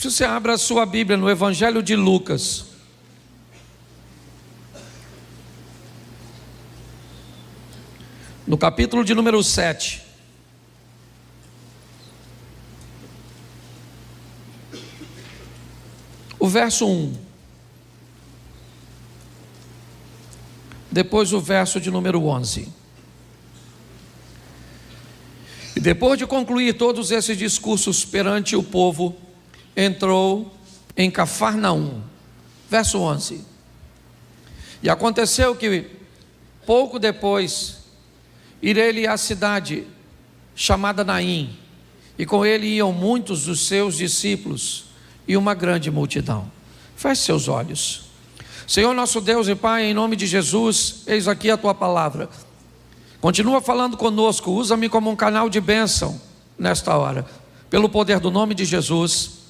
Se você abre a sua Bíblia no Evangelho de Lucas, no capítulo de número 7, o verso 1, depois o verso de número 11. E depois de concluir todos esses discursos perante o povo, entrou em Cafarnaum. Verso 11. E aconteceu que pouco depois irei ele à cidade chamada Naim, e com ele iam muitos dos seus discípulos e uma grande multidão. Feche seus olhos. Senhor nosso Deus e Pai, em nome de Jesus, eis aqui a tua palavra. Continua falando conosco, usa-me como um canal de bênção nesta hora, pelo poder do nome de Jesus.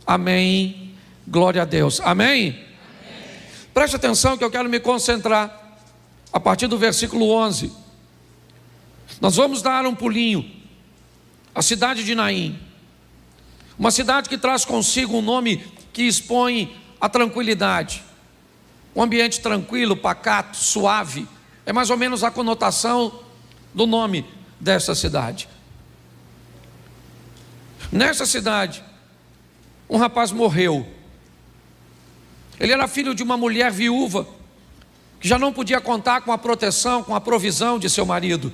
Amém. Glória a Deus. Amém? Amém. Preste atenção que eu quero me concentrar a partir do versículo 11. Nós vamos dar um pulinho. A cidade de Naim, uma cidade que traz consigo um nome que expõe a tranquilidade, um ambiente tranquilo, pacato, suave. É mais ou menos a conotação do nome dessa cidade. Nessa cidade, um rapaz morreu. Ele era filho de uma mulher viúva, que já não podia contar com a proteção, com a provisão de seu marido.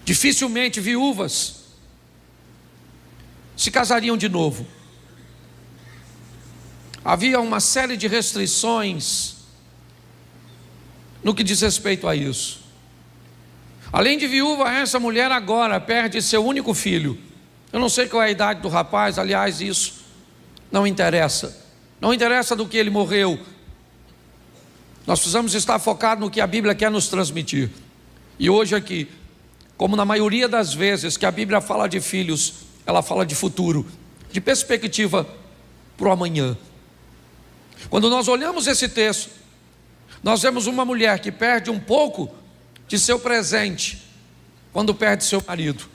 Dificilmente viúvas se casariam de novo. Havia uma série de restrições no que diz respeito a isso. Além de viúva, essa mulher agora perde seu único filho. Eu não sei qual é a idade do rapaz, aliás, isso não interessa. Não interessa do que ele morreu. Nós precisamos estar focados no que a Bíblia quer nos transmitir. E hoje aqui, como na maioria das vezes que a Bíblia fala de filhos, ela fala de futuro, de perspectiva para o amanhã. Quando nós olhamos esse texto, nós vemos uma mulher que perde um pouco de seu presente quando perde seu marido,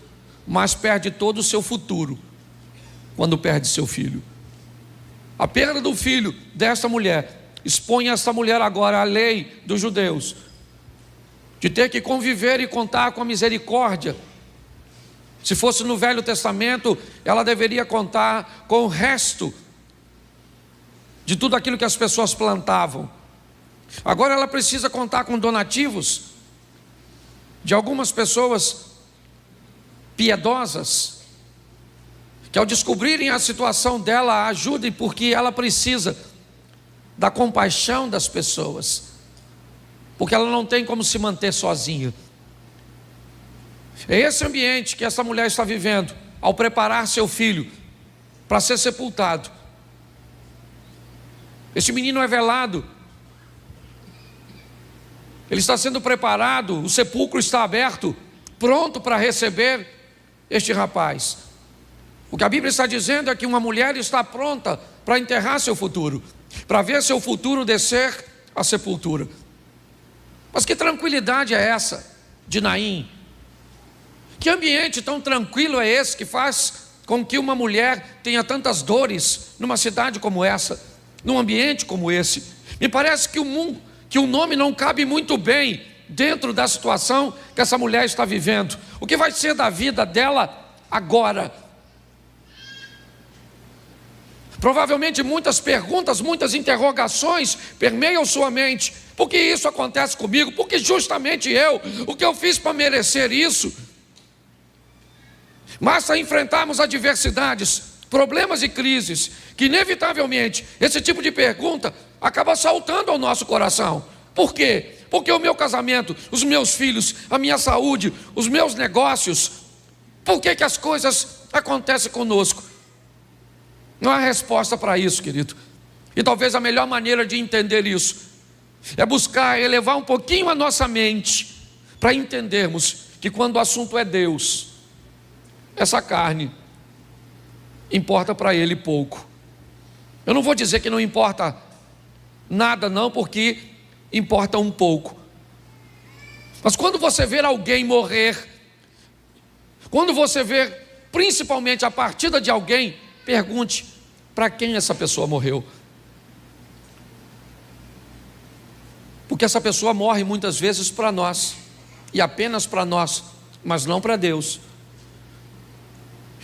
mas perde todo o seu futuro quando perde seu filho. A perda do filho dessa mulher expõe essa mulher agora à lei dos judeus, de ter que conviver e contar com a misericórdia. Se fosse no Velho Testamento, ela deveria contar com o resto de tudo aquilo que as pessoas plantavam. Agora ela precisa contar com donativos de algumas pessoas piedosas, que ao descobrirem a situação dela, a ajudem, porque ela precisa da compaixão das pessoas, porque ela não tem como se manter sozinha. É esse ambiente que essa mulher está vivendo, ao preparar seu filho para ser sepultado. Esse menino é velado, ele está sendo preparado, o sepulcro está aberto, pronto para receber este rapaz. O que a Bíblia está dizendo é que uma mulher está pronta para enterrar seu futuro, para ver seu futuro descer à sepultura. Mas que tranquilidade é essa de Naim? Que ambiente tão tranquilo é esse que faz com que uma mulher tenha tantas dores numa cidade como essa, num ambiente como esse? Me parece que o nome não cabe muito bem dentro da situação que essa mulher está vivendo. O que vai ser da vida dela agora? Provavelmente muitas perguntas, muitas interrogações permeiam sua mente. Por que isso acontece comigo? Por que justamente eu? O que eu fiz para merecer isso? Basta enfrentarmos adversidades, problemas e crises, que inevitavelmente esse tipo de pergunta acaba saltando ao nosso coração. Por quê? Porque o meu casamento, os meus filhos, a minha saúde, os meus negócios, por que as coisas acontecem conosco? Não há resposta para isso, querido. E talvez a melhor maneira de entender isso é buscar elevar um pouquinho a nossa mente para entendermos que quando o assunto é Deus, essa carne importa para Ele pouco. Eu não vou dizer que não importa nada não, porque importa um pouco. Mas quando você ver alguém morrer, quando você ver principalmente a partida de alguém pergunte para quem essa pessoa morreu. Porque essa pessoa morre muitas vezes para nós, e apenas para nós, mas não para Deus.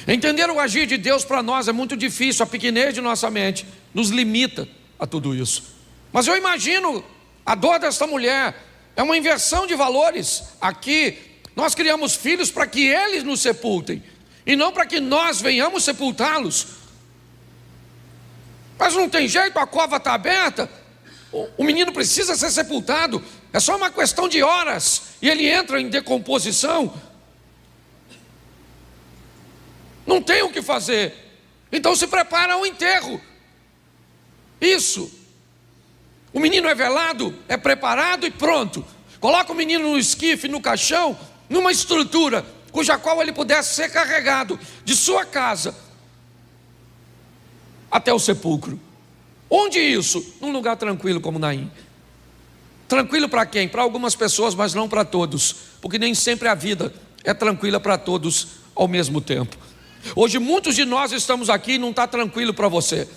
Entender o agir de Deus para nós é muito difícil, a pequenez de nossa mente nos limita a tudo isso. Mas eu imagino a dor dessa mulher, é uma inversão de valores. Aqui nós criamos filhos para que eles nos sepultem, e não para que nós venhamos sepultá-los. Mas não tem jeito, a cova está aberta, o menino precisa ser sepultado, é só uma questão de horas, e ele entra em decomposição. Não tem o que fazer, então se prepara ao enterro. Isso, o menino é velado, é preparado e pronto. Coloca o menino no esquife, no caixão, numa estrutura cuja qual ele pudesse ser carregado de sua casa até o sepulcro. Onde isso? Num lugar tranquilo como Naim. Tranquilo para quem? Para algumas pessoas, mas não para todos, porque nem sempre a vida é tranquila para todos ao mesmo tempo. Hoje muitos de nós estamos aqui e não está tranquilo para você.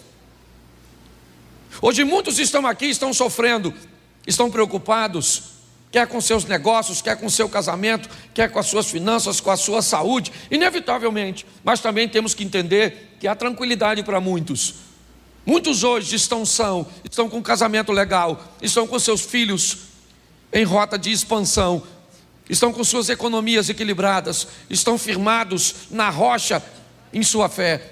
Hoje muitos estão aqui, estão sofrendo, estão preocupados, quer com seus negócios, quer com seu casamento, quer com as suas finanças, com a sua saúde, inevitavelmente. Mas também temos que entender que há tranquilidade para muitos. Muitos hoje estão com um casamento legal, estão com seus filhos em rota de expansão, estão com suas economias equilibradas, estão firmados na rocha em sua fé.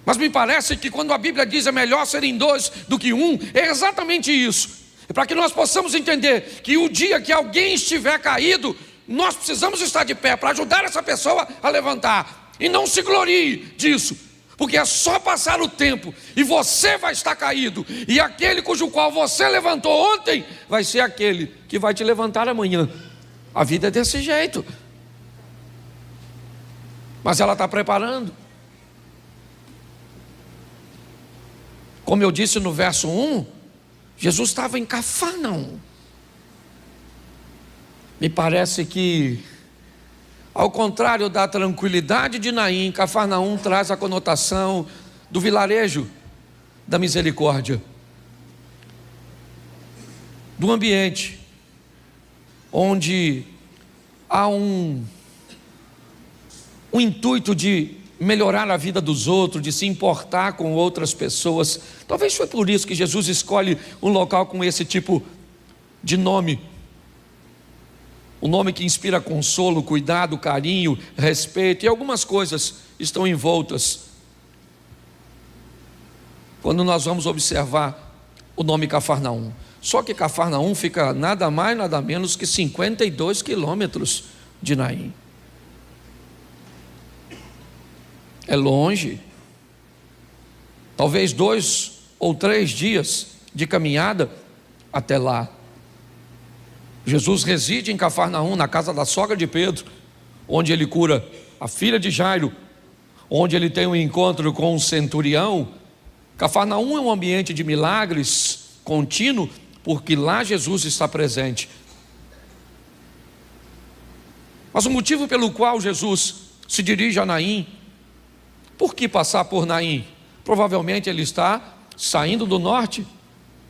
Mas me parece que quando a Bíblia diz é melhor serem dois do que um, é exatamente isso. É para que nós possamos entender que o dia que alguém estiver caído, nós precisamos estar de pé para ajudar essa pessoa a levantar. E não se glorie disso, porque é só passar o tempo e você vai estar caído, e aquele cujo qual você levantou ontem vai ser aquele que vai te levantar amanhã. A vida é desse jeito. Mas ela está preparando. Como eu disse no verso 1, Jesus estava em Cafarnaum. Me parece que, ao contrário da tranquilidade de Naim, Cafarnaum traz a conotação do vilarejo da misericórdia, do ambiente onde há um intuito de melhorar a vida dos outros, de se importar com outras pessoas. Talvez foi por isso que Jesus escolhe um local com esse tipo de nome. Um nome que inspira consolo, cuidado, carinho, respeito, e algumas coisas estão envoltas quando nós vamos observar o nome Cafarnaum. Só que Cafarnaum fica nada mais, nada menos que 52 quilômetros de Naim. É longe, talvez 2 ou 3 dias de caminhada até lá. Jesus reside em Cafarnaum, na casa da sogra de Pedro, onde ele cura a filha de Jairo, onde ele tem um encontro com um centurião. Cafarnaum é um ambiente de milagres contínuo, porque lá Jesus está presente. Mas o motivo pelo qual Jesus se dirige a Naim, por que passar por Naim? Provavelmente ele está saindo do norte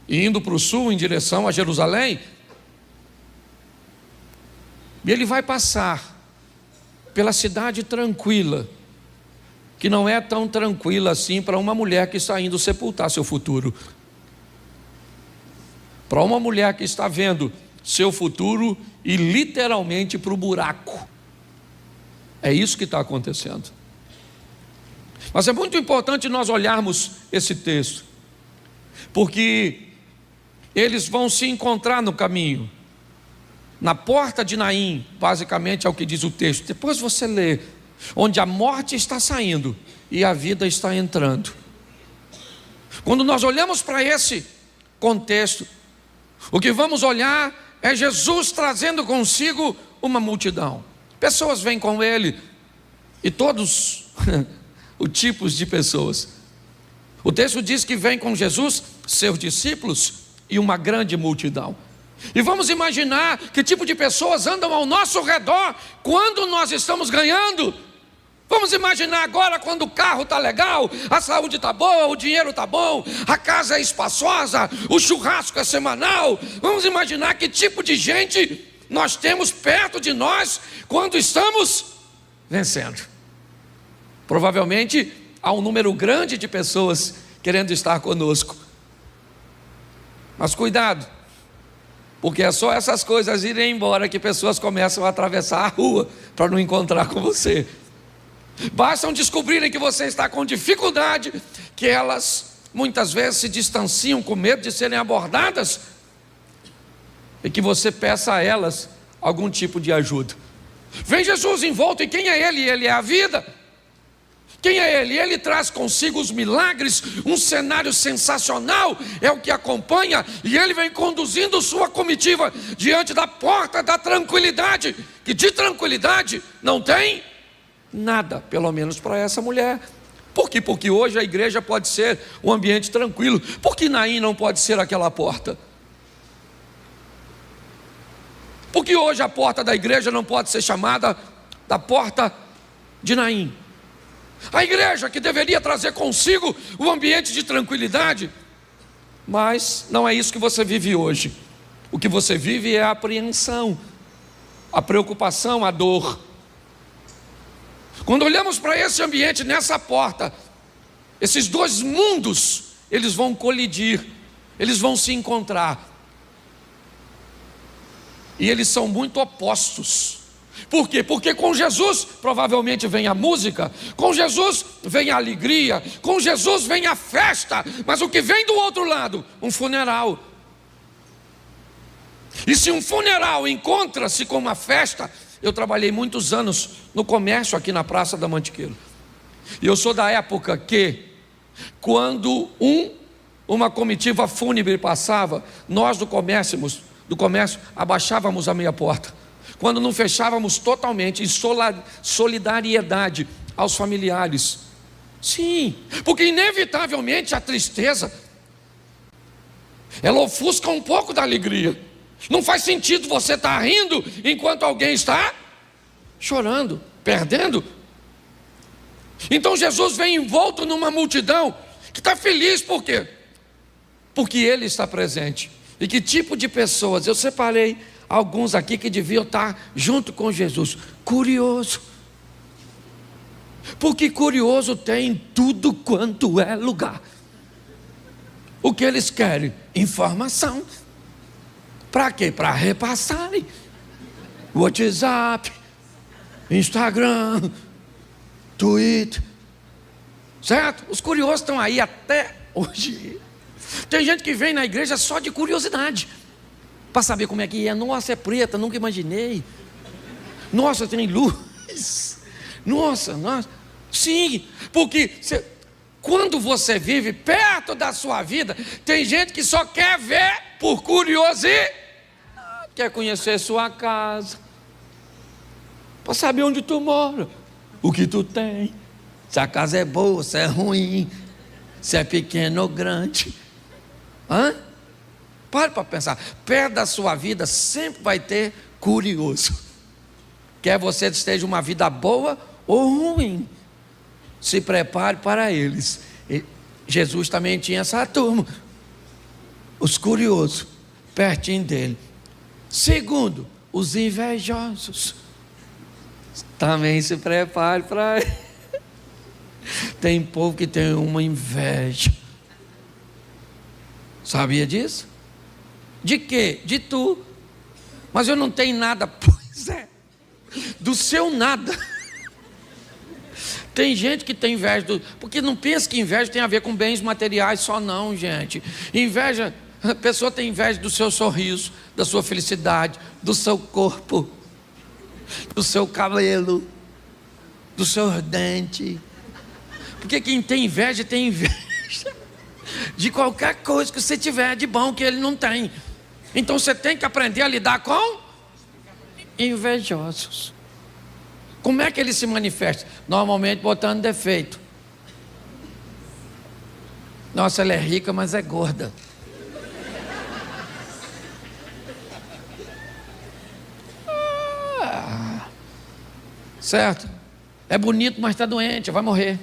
e indo para o sul em direção a Jerusalém. E ele vai passar pela cidade tranquila, que não é tão tranquila assim para uma mulher que está indo sepultar seu futuro. Para uma mulher que está vendo seu futuro e literalmente para o buraco. É isso que está acontecendo. Mas é muito importante nós olharmos esse texto, porque eles vão se encontrar no caminho, na porta de Naim, basicamente é o que diz o texto. Depois você lê, onde a morte está saindo e a vida está entrando. Quando nós olhamos para esse contexto, o que vamos olhar é Jesus trazendo consigo uma multidão. Pessoas vêm com ele, e todos os tipos de pessoas. O texto diz que vem com Jesus seus discípulos e uma grande multidão. E vamos imaginar que tipo de pessoas andam ao nosso redor quando nós estamos ganhando. Vamos imaginar agora quando o carro está legal, a saúde está boa, o dinheiro está bom, a casa é espaçosa, o churrasco é semanal. Vamos imaginar que tipo de gente nós temos perto de nós quando estamos vencendo. Provavelmente há um número grande de pessoas querendo estar conosco. Mas cuidado, porque é só essas coisas irem embora que pessoas começam a atravessar a rua para não encontrar com você. Bastam descobrirem que você está com dificuldade, que elas muitas vezes se distanciam com medo de serem abordadas, e que você peça a elas algum tipo de ajuda. Vem Jesus envolto, e quem é Ele? Ele é a vida. Quem é Ele? Ele traz consigo os milagres, um cenário sensacional, é o que acompanha, e Ele vem conduzindo sua comitiva diante da porta da tranquilidade, que de tranquilidade não tem nada, pelo menos para essa mulher. Por quê? Porque hoje a igreja pode ser um ambiente tranquilo. Por que Naim não pode ser aquela porta? Porque hoje a porta da igreja não pode ser chamada da porta de Naim? A igreja que deveria trazer consigo o ambiente de tranquilidade, mas não é isso que você vive hoje. O que você vive é a apreensão, a preocupação, a dor. Quando olhamos para esse ambiente, nessa porta, esses dois mundos, eles vão colidir, eles vão se encontrar, e eles são muito opostos. Por quê? Porque com Jesus provavelmente vem a música, com Jesus vem a alegria, com Jesus vem a festa, mas o que vem do outro lado? Um funeral. E se um funeral encontra-se com uma festa, eu trabalhei muitos anos no comércio aqui na Praça da Mantiqueira, e eu sou da época que, quando uma comitiva fúnebre passava, nós do comércio abaixávamos a meia porta, quando não fechávamos totalmente, em solidariedade aos familiares. Sim, porque inevitavelmente a tristeza, ela ofusca um pouco da alegria. Não faz sentido você estar rindo enquanto alguém está chorando, perdendo. Então Jesus vem envolto numa multidão que está feliz. Por quê? Porque Ele está presente. E que tipo de pessoas? Eu separei alguns aqui que deviam estar junto com Jesus. Curioso. Porque curioso tem tudo quanto é lugar. O que eles querem? Informação. Para quê? Para repassarem. WhatsApp, Instagram, Twitter. Certo? Os curiosos estão aí até hoje. Tem gente que vem na igreja só de curiosidade, para saber como é que é. Nossa, é preta, nunca imaginei. Nossa, tem luz. Nossa. Sim, porque quando você vive perto da sua vida, tem gente que só quer ver por curiosidade. Quer conhecer sua casa, para saber onde tu mora, o que tu tem, se a casa é boa, se é ruim, se é pequena ou grande. Pare para pensar. Perto da sua vida sempre vai ter curioso. Quer você esteja uma vida boa ou ruim, se prepare para eles. Jesus também tinha essa turma, os curiosos, pertinho dele. Segundo, os invejosos. Também se prepare para ele. Tem povo que tem uma inveja. Sabia disso? De quê? De tu. Mas eu não tenho nada. Pois é, do seu nada. Tem gente que tem inveja porque não pensa que inveja tem a ver com bens materiais só, não, gente. Inveja, a pessoa tem inveja do seu sorriso, da sua felicidade, do seu corpo, do seu cabelo, do seu dente. Porque quem tem inveja de qualquer coisa que você tiver de bom que ele não tem. Então você tem que aprender a lidar com invejosos. Como é que ele se manifesta? Normalmente botando defeito. Nossa, ela é rica, mas é gorda. Certo? É bonito, mas está doente, vai morrer.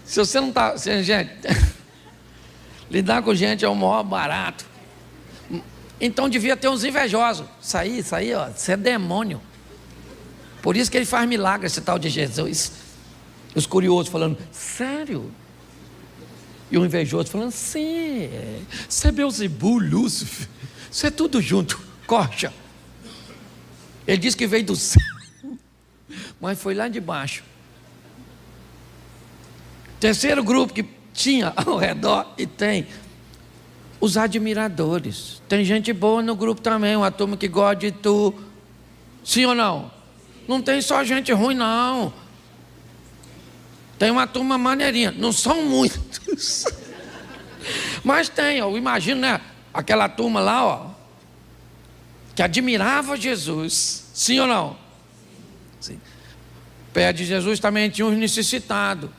Se você não está... Gente, lidar com gente é o maior barato. Então devia ter uns invejosos. Isso aí, ó, isso é demônio. Por isso que ele faz milagre, esse tal de Jesus. Os curiosos falando, sério? E o invejoso falando, sim, isso é Beelzebul, Lúcifer, isso é tudo junto, corja. Ele disse que veio do céu, mas foi lá de baixo. Terceiro grupo que tinha ao redor e tem os admiradores. Tem gente boa no grupo também, uma turma que gosta de tu. Sim ou não? Não tem só gente ruim, não. Tem uma turma maneirinha. Não são muitos. Mas tem, eu imagino, né? Aquela turma lá, ó, que admirava Jesus. Sim ou não? Sim. Perto de Jesus também tinha uns necessitados.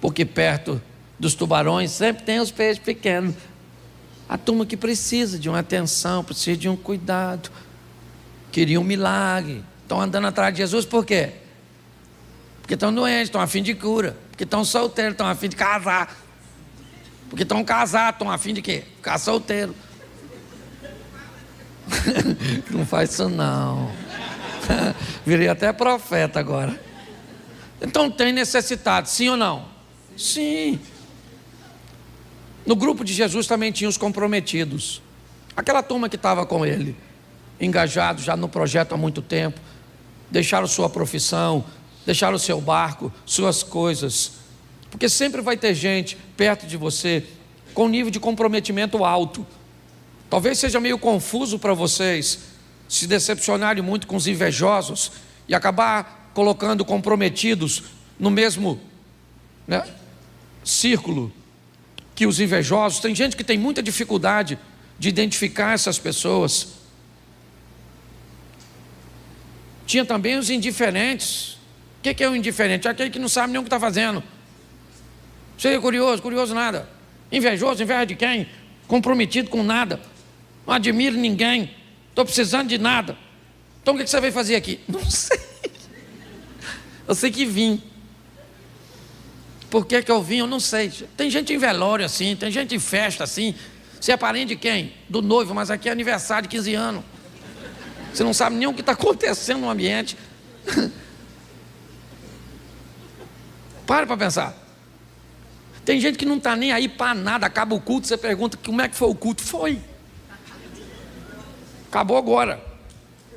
Porque perto dos tubarões sempre tem os peixes pequenos. A turma que precisa de uma atenção, precisa de um cuidado. Queria um milagre. Estão andando atrás de Jesus por quê? Porque estão doentes, estão a fim de cura. Porque estão solteiros, estão a fim de casar. Porque estão casados, estão a fim de quê? Ficar solteiro. Não faz isso não. Virei até profeta agora. Então tem necessidade, sim ou não? Sim. No grupo de Jesus também tinha os comprometidos. Aquela turma que estava com ele, engajados já no projeto há muito tempo, deixaram sua profissão, deixaram seu barco, suas coisas. Porque sempre vai ter gente perto de você com nível de comprometimento alto. Talvez seja meio confuso para vocês se decepcionarem muito com os invejosos e acabar colocando comprometidos no mesmo, né, círculo que os invejosos. Tem gente que tem muita dificuldade de identificar essas pessoas. Tinha também os indiferentes. O que é o indiferente? Aquele que não sabe nem o que está fazendo. Seja curioso, curioso nada. Invejoso, inveja de quem? Comprometido com nada. Não admiro ninguém. Estou precisando de nada. Então o que você veio fazer aqui? Não sei. Eu sei que vim. Por que eu vim? Eu não sei. Tem gente em velório assim, tem gente em festa assim. Você é parente de quem? Do noivo, mas aqui é aniversário de 15 anos. Você não sabe nem o que está acontecendo no ambiente. Para pensar. Tem gente que não está nem aí para nada. Acaba o culto, você pergunta como é que foi o culto. Foi. Acabou agora.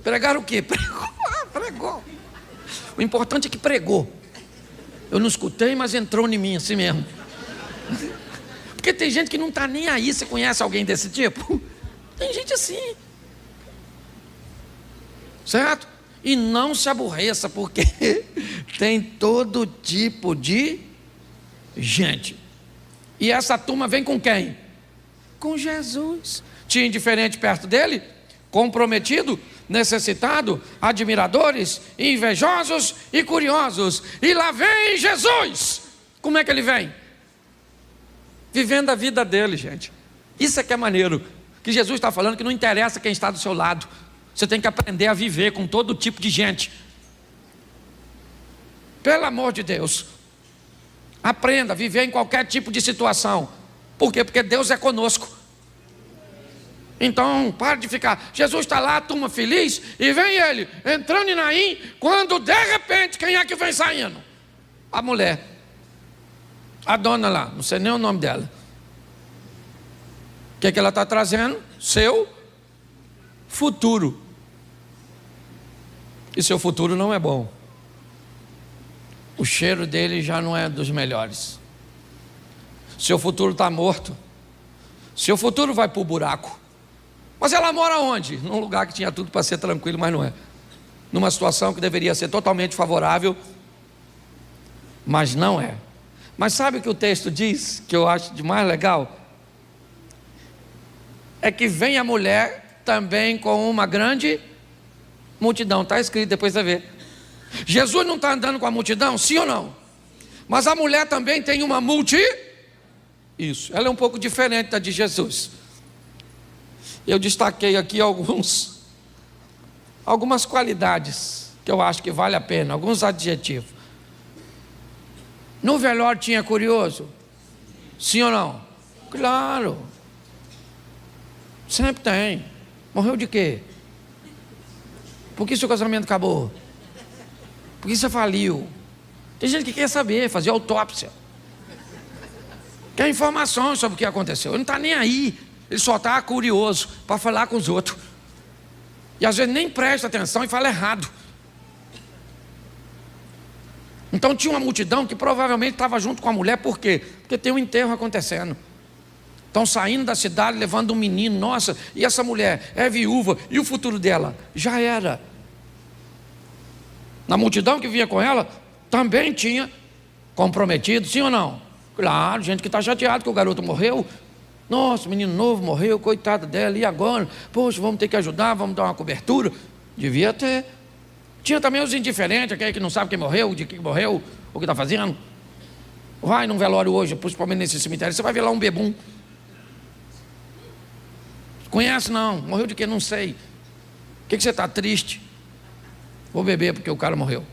Pregaram o quê? Pregou. O importante é que pregou. Eu não escutei, mas entrou em mim assim mesmo. Porque tem gente que não está nem aí. Você conhece alguém desse tipo? Tem gente assim. Certo? E não se aborreça, porque tem todo tipo de gente. E essa turma vem com quem? Com Jesus. Tinha indiferente perto dele, comprometido, necessitado, admiradores, invejosos e curiosos. E lá vem Jesus. Como é que ele vem? Vivendo a vida dele, gente. Isso é que é maneiro. Que Jesus está falando que não interessa quem está do seu lado. Você tem que aprender a viver com todo tipo de gente. Pelo amor de Deus. Aprenda a viver em qualquer tipo de situação. Por quê? Porque Deus é conosco. Então, para de ficar. Jesus está lá, a turma feliz, e vem ele, entrando em Naim, quando de repente, quem é que vem saindo? A mulher. A dona lá, não sei nem o nome dela. O que é que ela está trazendo? Seu futuro. E seu futuro não é bom. O cheiro dele já não é dos melhores. Seu futuro está morto. Seu futuro vai para o buraco. Mas ela mora onde? Num lugar que tinha tudo para ser tranquilo, mas não é. Numa situação que deveria ser totalmente favorável, mas não é. Mas sabe o que o texto diz, que eu acho de mais legal? É que vem a mulher também com uma grande multidão. Está escrito, depois você vê. Jesus não está andando com a multidão, sim ou não? Mas a mulher também tem uma Isso, ela é um pouco diferente da de Jesus. Eu destaquei aqui alguns algumas qualidades que eu acho que vale a pena, alguns adjetivos. No velório tinha curioso? Sim ou não? Claro. Sempre tem. Morreu de quê? Por que seu casamento acabou? Por que você faliu? Tem gente que quer saber, fazer autópsia. Quer informações sobre o que aconteceu. Ele não está nem aí. Ele só está curioso para falar com os outros. E às vezes nem presta atenção e fala errado. Então tinha uma multidão que provavelmente estava junto com a mulher. Por quê? Porque tem um enterro acontecendo. Estão saindo da cidade levando um menino. Nossa, e essa mulher é viúva. E o futuro dela? Já era. Na multidão que vinha com ela, também tinha comprometido, sim ou não? Claro, gente que está chateado que o garoto morreu. Nossa, menino novo morreu, coitada dela, e agora? Poxa, vamos ter que ajudar, vamos dar uma cobertura. Devia ter. Tinha também os indiferentes, aquele que não sabe quem morreu, de quem morreu, o que está fazendo. Vai num velório hoje, principalmente nesse cemitério, você vai ver lá um bebum. Conhece não? Morreu de quê? Não sei. Por que você está triste? Vou beber porque o cara morreu.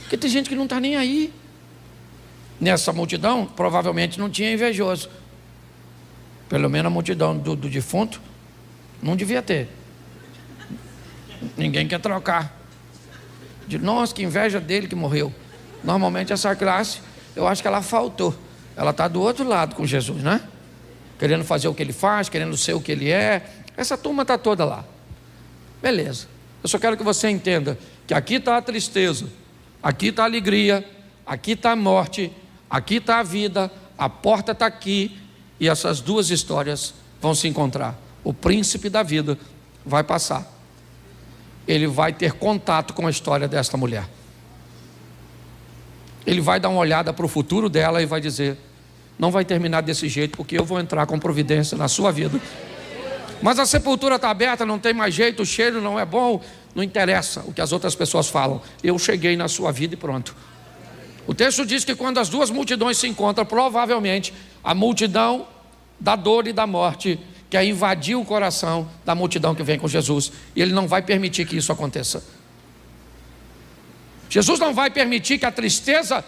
Porque tem gente que não está nem aí. Nessa multidão, provavelmente não tinha invejoso. Pelo menos a multidão do defunto não devia ter. Ninguém quer trocar. Nossa, que inveja dele que morreu. Normalmente essa classe, eu acho que ela faltou. Ela está do outro lado com Jesus, né? Querendo fazer o que ele faz, querendo ser o que ele é. Essa turma está toda lá. Beleza. Eu só quero que você entenda que aqui está a tristeza, aqui está a alegria, aqui está a morte, aqui está a vida, a porta está aqui, e essas duas histórias vão se encontrar. O príncipe da vida vai passar. Ele vai ter contato com a história desta mulher. Ele vai dar uma olhada para o futuro dela e vai dizer: não vai terminar desse jeito, porque eu vou entrar com providência na sua vida. Mas a sepultura está aberta, não tem mais jeito, o cheiro não é bom. Não interessa o que as outras pessoas falam. Eu cheguei na sua vida e pronto. O texto diz que quando as duas multidões se encontram, provavelmente a multidão da dor e da morte quer invadir o coração da multidão que vem com Jesus. E ele não vai permitir que isso aconteça. Jesus não vai permitir que a tristeza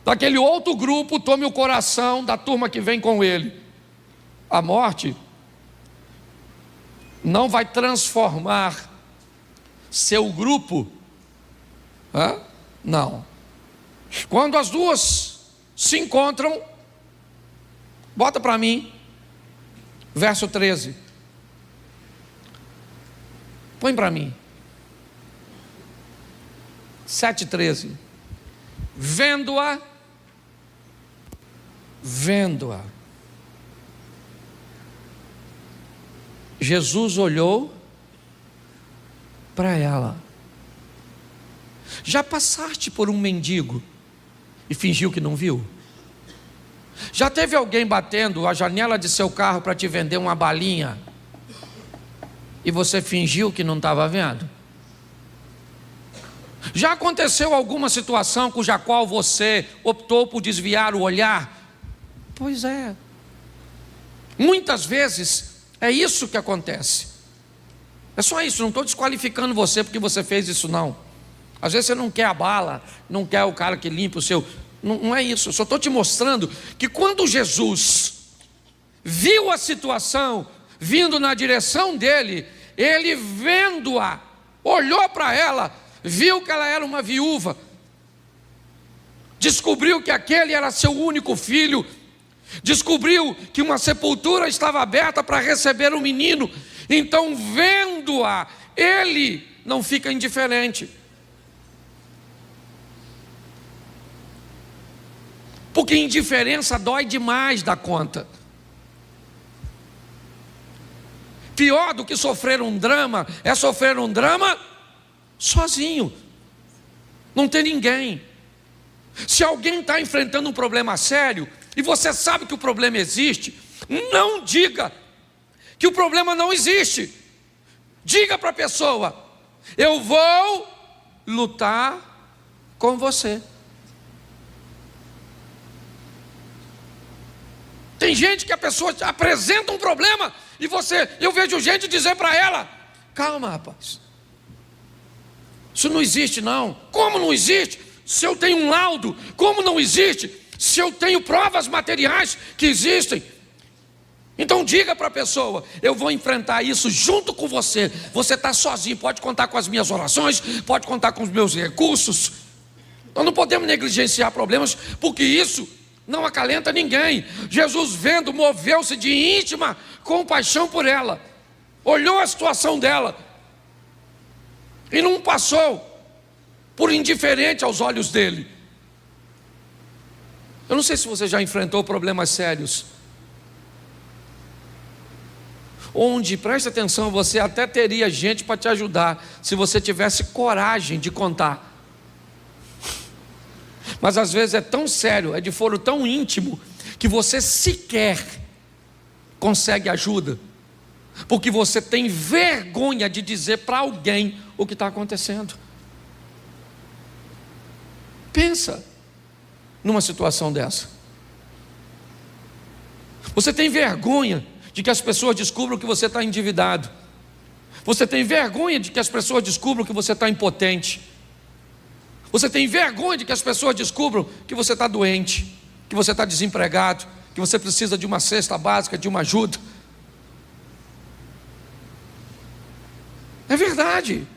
daquele outro grupo tome o coração da turma que vem com ele. A morte não vai transformar seu grupo. Não. Quando as duas se encontram, bota para mim, verso 13. Põe para mim. 7:13. Vendo-a, Jesus olhou para ela. Já passaste por um mendigo e fingiu que não viu? Já teve alguém batendo a janela de seu carro para te vender uma balinha e você fingiu que não estava vendo? Já aconteceu alguma situação cuja qual você optou por desviar o olhar? Pois é. Muitas vezes é isso que acontece. É só isso, não estou desqualificando você porque você fez isso não. Às vezes você não quer a bala, não quer o cara que limpa o seu... Não é isso, eu só estou te mostrando que quando Jesus viu a situação vindo na direção dele, ele vendo-a, olhou para ela, viu que ela era uma viúva, descobriu que aquele era seu único filho, descobriu que uma sepultura estava aberta para receber um menino. Então, vendo-a, ele não fica indiferente, porque indiferença dói demais da conta. Pior do que sofrer um drama é sofrer um drama sozinho, não tem ninguém. Se alguém está enfrentando um problema sério e você sabe que o problema existe, não diga que o problema não existe. Diga para a pessoa: eu vou lutar com você. Tem gente que a pessoa apresenta um problema e eu vejo gente dizer para ela: Calma, rapaz. Isso não existe, não. Como não existe? Se eu tenho um laudo, como não existe? Se eu tenho provas materiais que existem. Então diga para a pessoa: eu vou enfrentar isso junto com você. Você está sozinho, pode contar com as minhas orações, pode contar com os meus recursos. Nós não podemos negligenciar problemas, porque isso não acalenta ninguém. Jesus, vendo, moveu-se de íntima compaixão por ela, olhou a situação dela e não passou por indiferente aos olhos dele. Eu não sei se você já enfrentou problemas sérios, onde, preste atenção, você até teria gente para te ajudar, se você tivesse coragem de contar. Mas às vezes é tão sério, é de foro tão íntimo, que você sequer consegue ajuda, porque você tem vergonha de dizer para alguém o que está acontecendo. Pensa numa situação dessa. Você tem vergonha de que as pessoas descubram que você está endividado. Você tem vergonha de que as pessoas descubram que você está impotente. Você tem vergonha de que as pessoas descubram que você está doente, que você está desempregado, que você precisa de uma cesta básica, de uma ajuda. É verdade.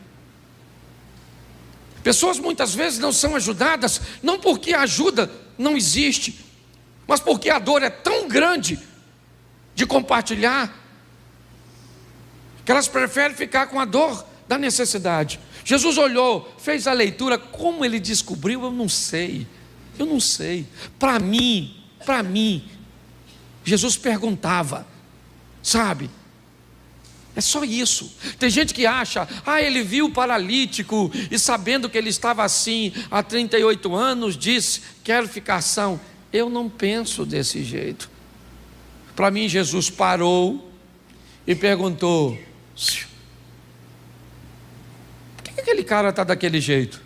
Pessoas muitas vezes não são ajudadas, não porque a ajuda não existe, mas porque a dor é tão grande de compartilhar, que elas preferem ficar com a dor da necessidade. Jesus olhou, fez a leitura. Como ele descobriu, eu não sei. Para mim, Jesus perguntava, sabe? É só isso. Tem gente que acha: ele viu o paralítico e, sabendo que ele estava assim há 38 anos, disse: quero ficar são. Eu não penso desse jeito. Para mim, Jesus parou e perguntou: por que aquele cara está daquele jeito?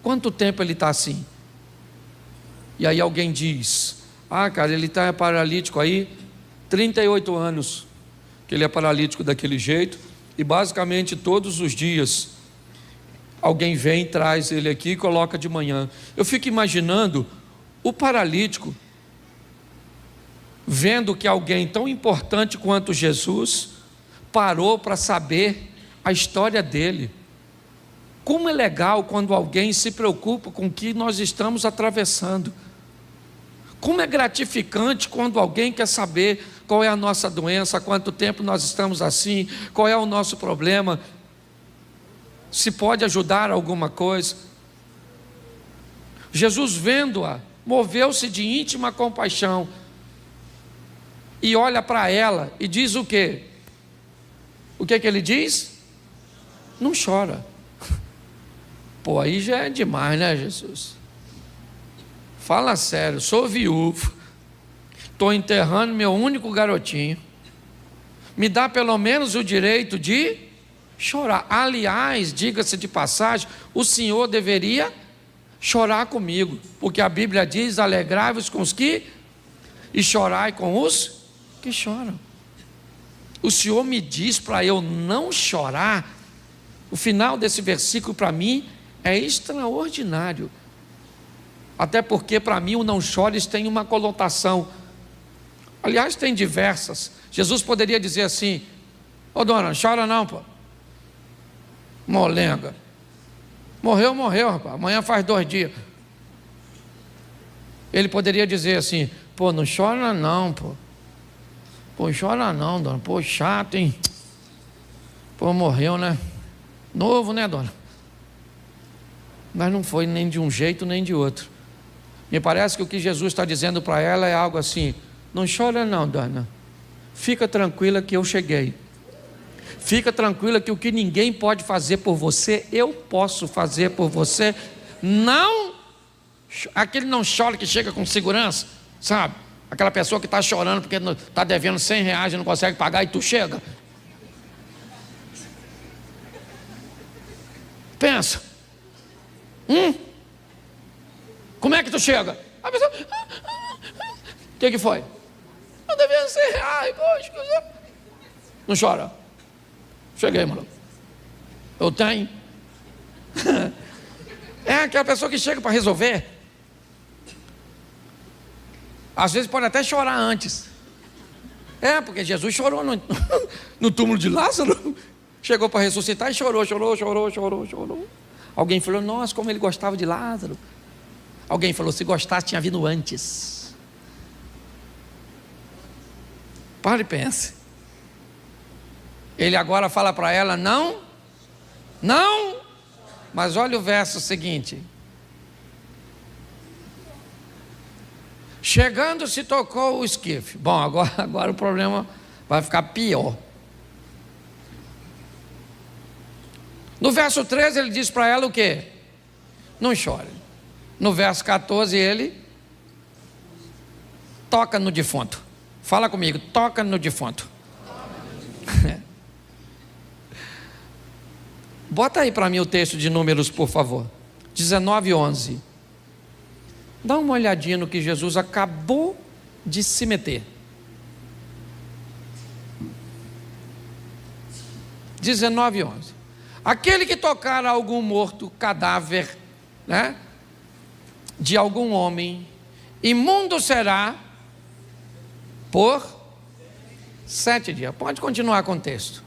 Quanto tempo ele está assim? E aí alguém diz: cara, ele está paralítico aí 38 anos que ele é paralítico daquele jeito, e basicamente todos os dias alguém vem, traz ele aqui e coloca de manhã. Eu fico imaginando o paralítico vendo que alguém tão importante quanto Jesus parou para saber a história dele. Como é legal quando alguém se preocupa com o que nós estamos atravessando. Como é gratificante quando alguém quer saber qual é a nossa doença, há quanto tempo nós estamos assim, qual é o nosso problema, se pode ajudar alguma coisa. Jesus, vendo-a, moveu-se de íntima compaixão e olha para ela e diz o quê? O que ele diz? Não chora. Pô, aí já é demais, né, Jesus? Fala sério, sou viúvo, estou enterrando meu único garotinho, me dá pelo menos o direito de chorar. Aliás, diga-se de passagem, o Senhor deveria chorar comigo, porque a Bíblia diz: alegrai-vos com os que, e chorai com os que choram. O Senhor me diz para eu não chorar. O final desse versículo para mim é extraordinário. Até porque para mim o não chores tem uma conotação, aliás tem diversas. Jesus poderia dizer assim: dona, chora não, pô, molenga, morreu, rapaz, amanhã faz 2 dias. Ele poderia dizer assim: pô, não chora não, pô, chora não, dona, pô, chato, hein, pô, morreu, né, novo, né, dona? Mas não foi nem de um jeito nem de outro. Me parece que o que Jesus está dizendo para ela é algo assim: não chora não, dona, fica tranquila que eu cheguei, fica tranquila que o que ninguém pode fazer por você, eu posso fazer por você. Não, aquele não chora que chega com segurança, sabe? Aquela pessoa que está chorando porque está devendo R$100 e não consegue pagar, e tu chega. Pensa. Como é que tu chega? A pessoa: o que foi? devendo R$100, poxa. Não chora. Cheguei, mano. Eu tenho. É aquela pessoa que chega para resolver. Às vezes pode até chorar antes. Porque Jesus chorou no túmulo de Lázaro. Chegou para ressuscitar e chorou. Alguém falou, nossa, como ele gostava de Lázaro. Alguém falou, se gostasse tinha vindo antes. Pare e pense. Ele agora fala para ela, não. Mas olha o verso seguinte. Chegando se tocou o esquife. Bom, agora o problema vai ficar pior. No verso 13 ele diz para ela o quê? Não chore. No verso 14 ele toca no defunto. Fala comigo, toca no defunto. Bota aí para mim o texto de Números, por favor. 19:11. Dá uma olhadinha no que Jesus acabou de se meter. 19:11. Aquele que tocar algum morto cadáver, de algum homem, imundo será por 7 dias. Pode continuar com o texto.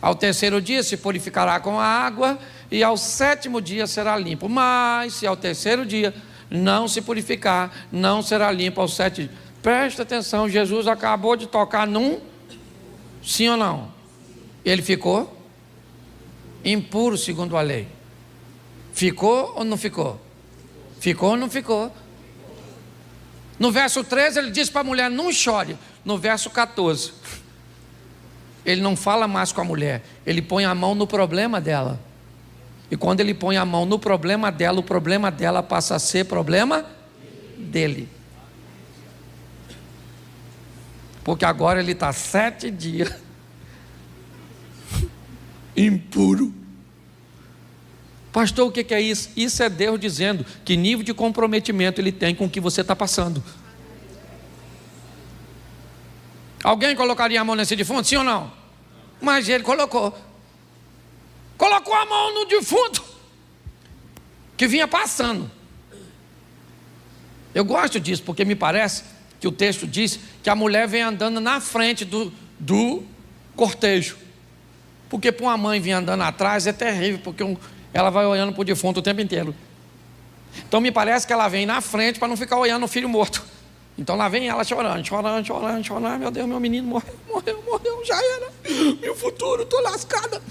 Ao terceiro dia se purificará com a água, e ao 7º dia será limpo. Mas se ao terceiro dia não se purificar, não será limpo aos 7 dias. Presta atenção, Jesus acabou de tocar num, sim ou não? Ele ficou impuro segundo a lei. Ficou ou não ficou? Ficou ou não ficou? No verso 13 ele diz para a mulher, não chore. No verso 14 ele não fala mais com a mulher, ele põe a mão no problema dela. E quando ele põe a mão no problema dela, o problema dela passa a ser problema dele. Porque agora ele está 7 dias impuro. Pastor, o que é isso? Isso é Deus dizendo que nível de comprometimento ele tem com o que você está passando. Alguém colocaria a mão nesse defunto, sim ou não? Mas ele colocou a mão no defunto que vinha passando. Eu gosto disso, porque me parece que o texto diz que a mulher vem andando na frente do cortejo. Porque para uma mãe vir andando atrás é terrível, porque ela vai olhando para o defunto o tempo inteiro. Então me parece que ela vem na frente para não ficar olhando o filho morto. Então lá vem ela chorando. Meu Deus, meu menino morreu, já era. Meu futuro, estou lascada.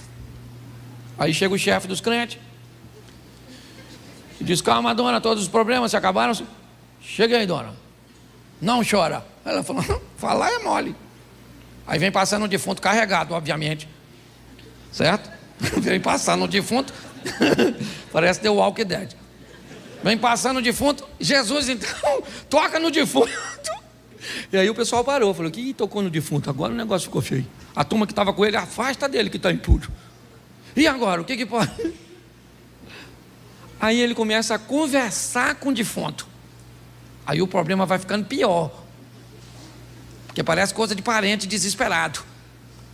Aí chega o chefe dos crentes e diz, calma dona, todos os problemas se acabaram. Chega aí dona, não chora. Ela falou, falar é mole. Aí vem passando o defunto carregado, obviamente. Certo? Vem passando o defunto. Parece The Walking Dead. Vem passando o defunto. Jesus então toca no defunto. E aí o pessoal parou, falou, que tocou no defunto? Agora o negócio ficou feio. A turma que estava com ele, afasta dele que está impuro. E agora, o que pode? Aí ele começa a conversar com o defunto. Aí o problema vai ficando pior, porque parece coisa de parente desesperado.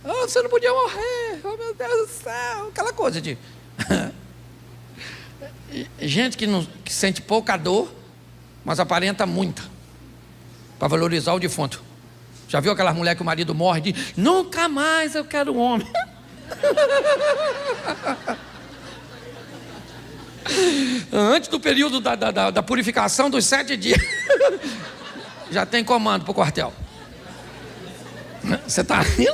Oh, você não podia morrer, oh meu Deus do céu, aquela coisa de gente que sente pouca dor, mas aparenta muita, para valorizar o defunto. Já viu aquela mulher que o marido morre e diz, nunca mais eu quero um homem. Antes do período da purificação dos 7 dias, já tem comando para o quartel. Você está rindo?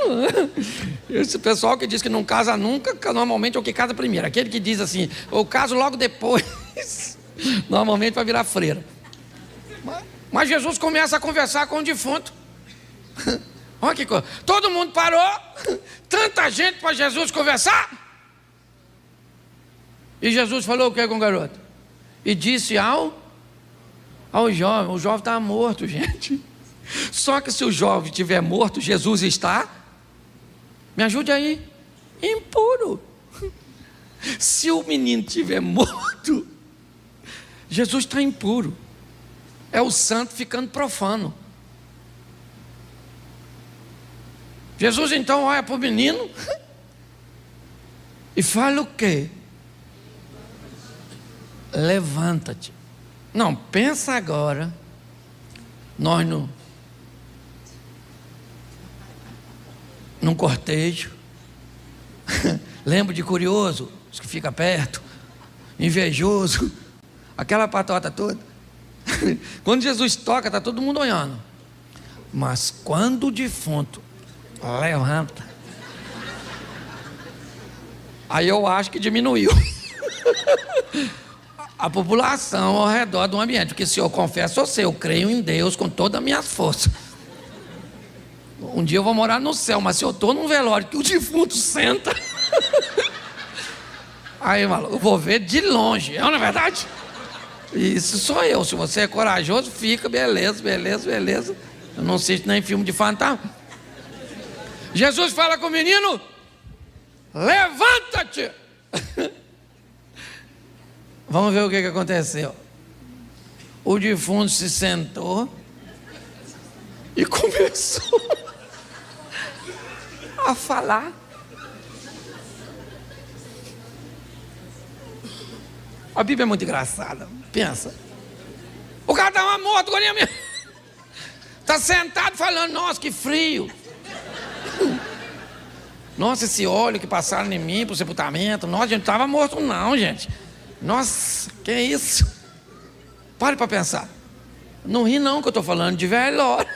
Esse pessoal que diz que não casa nunca, normalmente é o que casa primeiro. Aquele que diz assim, eu caso logo depois, normalmente vai virar freira. Mas Jesus começa a conversar com o defunto. Olha que coisa. Todo mundo parou, tanta gente para Jesus conversar. E Jesus falou o que com o garoto? E disse ao jovem, o jovem está morto, gente. Só que se o jovem estiver morto, Jesus está, me ajude aí, impuro. Se o menino estiver morto, Jesus está impuro. É o santo ficando profano. Jesus então olha para o menino E fala o quê? Levanta-te. Não, pensa agora. Nós num cortejo. Lembro de curioso, os que fica perto, invejoso, aquela patota toda. Quando Jesus toca, está todo mundo olhando. Mas quando o defunto levanta, aí eu acho que diminuiu a população ao redor do ambiente. Porque se eu confesso a você, eu creio em Deus com todas as minhas forças. Um dia eu vou morar no céu, mas se eu estou num velório que o defunto senta, aí eu vou ver de longe, não é verdade? Isso sou eu. Se você é corajoso, fica, beleza. Eu não assisto nem filme de fantasma. Jesus fala com o menino: levanta-te. Vamos ver o que aconteceu. O defunto se sentou e começou a falar. A Bíblia é muito engraçada. Pensa. O cara estava morto, está sentado falando: nossa, que frio. Nossa, esse óleo que passaram em mim para o sepultamento. Nossa, a gente não estava morto não, gente. Nossa, que isso? Pare para pensar. Não ri não, que eu estou falando de velório.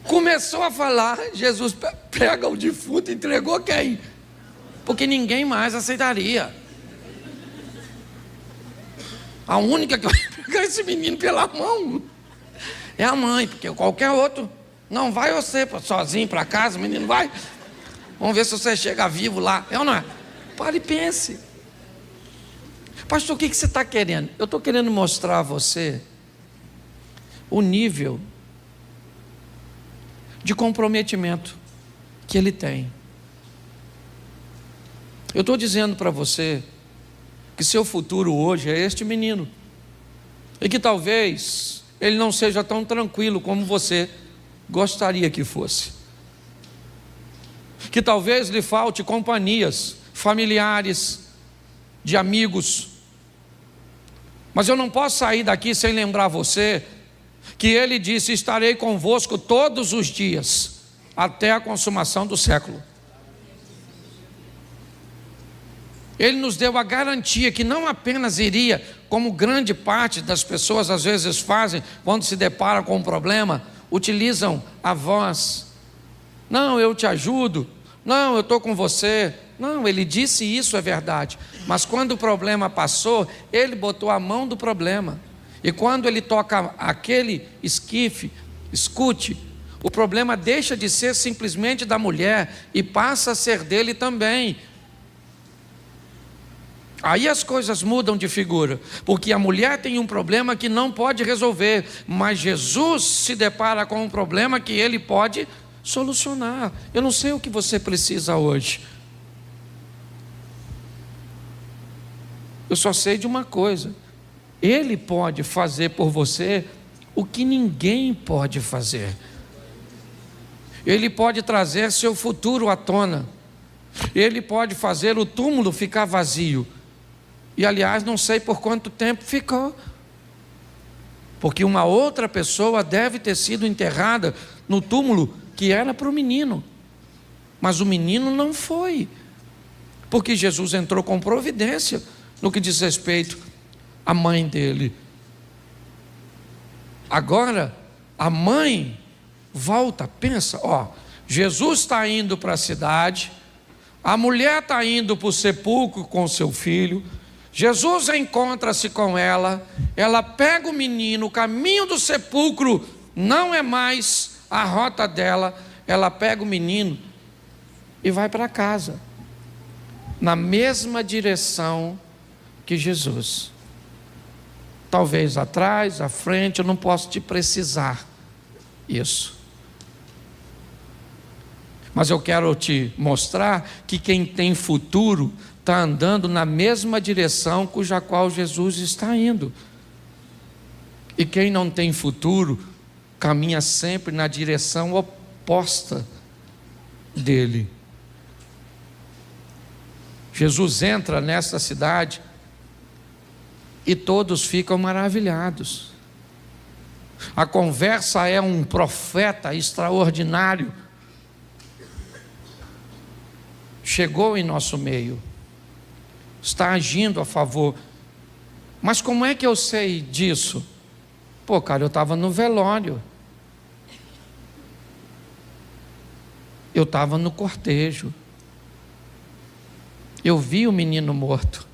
Começou a falar, Jesus pega o defunto e entregou quem? Porque ninguém mais aceitaria. A única que vai pegar esse menino pela mão é a mãe, porque qualquer outro não vai você sozinho para casa, o menino vai. Vamos ver se você chega vivo lá. É ou não é? Pare e pense. Pastor, o que você está querendo? Eu estou querendo mostrar a você o nível de comprometimento que ele tem. Eu estou dizendo para você que seu futuro hoje é este menino, e que talvez ele não seja tão tranquilo como você gostaria que fosse, que talvez lhe falte companhias familiares, de amigos. Mas eu não posso sair daqui sem lembrar você que ele disse: estarei convosco todos os dias até a consumação do século. Ele nos deu a garantia que não apenas iria, como grande parte das pessoas às vezes fazem quando se deparam com um problema, utilizam a voz: não, eu te ajudo, não, eu estou com você. Não, ele disse isso, é verdade, mas quando o problema passou, ele botou a mão do problema, e quando ele toca aquele esquife, escute, o problema deixa de ser simplesmente da mulher e passa a ser dele também. Aí as coisas mudam de figura, porque a mulher tem um problema que não pode resolver, mas Jesus se depara com um problema que ele pode solucionar. Eu não sei o que você precisa hoje. Eu só sei de uma coisa: ele pode fazer por você o que ninguém pode fazer. Ele pode trazer seu futuro à tona. Ele pode fazer o túmulo ficar vazio. E aliás, não sei por quanto tempo ficou, porque uma outra pessoa deve ter sido enterrada no túmulo que era para o menino, mas o menino não foi, porque Jesus entrou com providência no que diz respeito à mãe dele. Agora a mãe volta, pensa, Jesus está indo para a cidade, a mulher está indo para o sepulcro com seu filho. Jesus encontra-se com ela, ela pega o menino, o caminho do sepulcro não é mais a rota dela, ela pega o menino e vai para casa, na mesma direção que Jesus. Talvez atrás, à frente, eu não posso te precisar isso. Mas eu quero te mostrar que quem tem futuro está andando na mesma direção cuja qual Jesus está indo. E quem não tem futuro caminha sempre na direção oposta dele. Jesus entra nessa cidade e todos ficam maravilhados. A conversa é um profeta extraordinário. Chegou em nosso meio, está agindo a favor. Mas como é que eu sei disso? Pô, cara, eu estava no velório. Eu estava no cortejo. Eu vi o menino morto.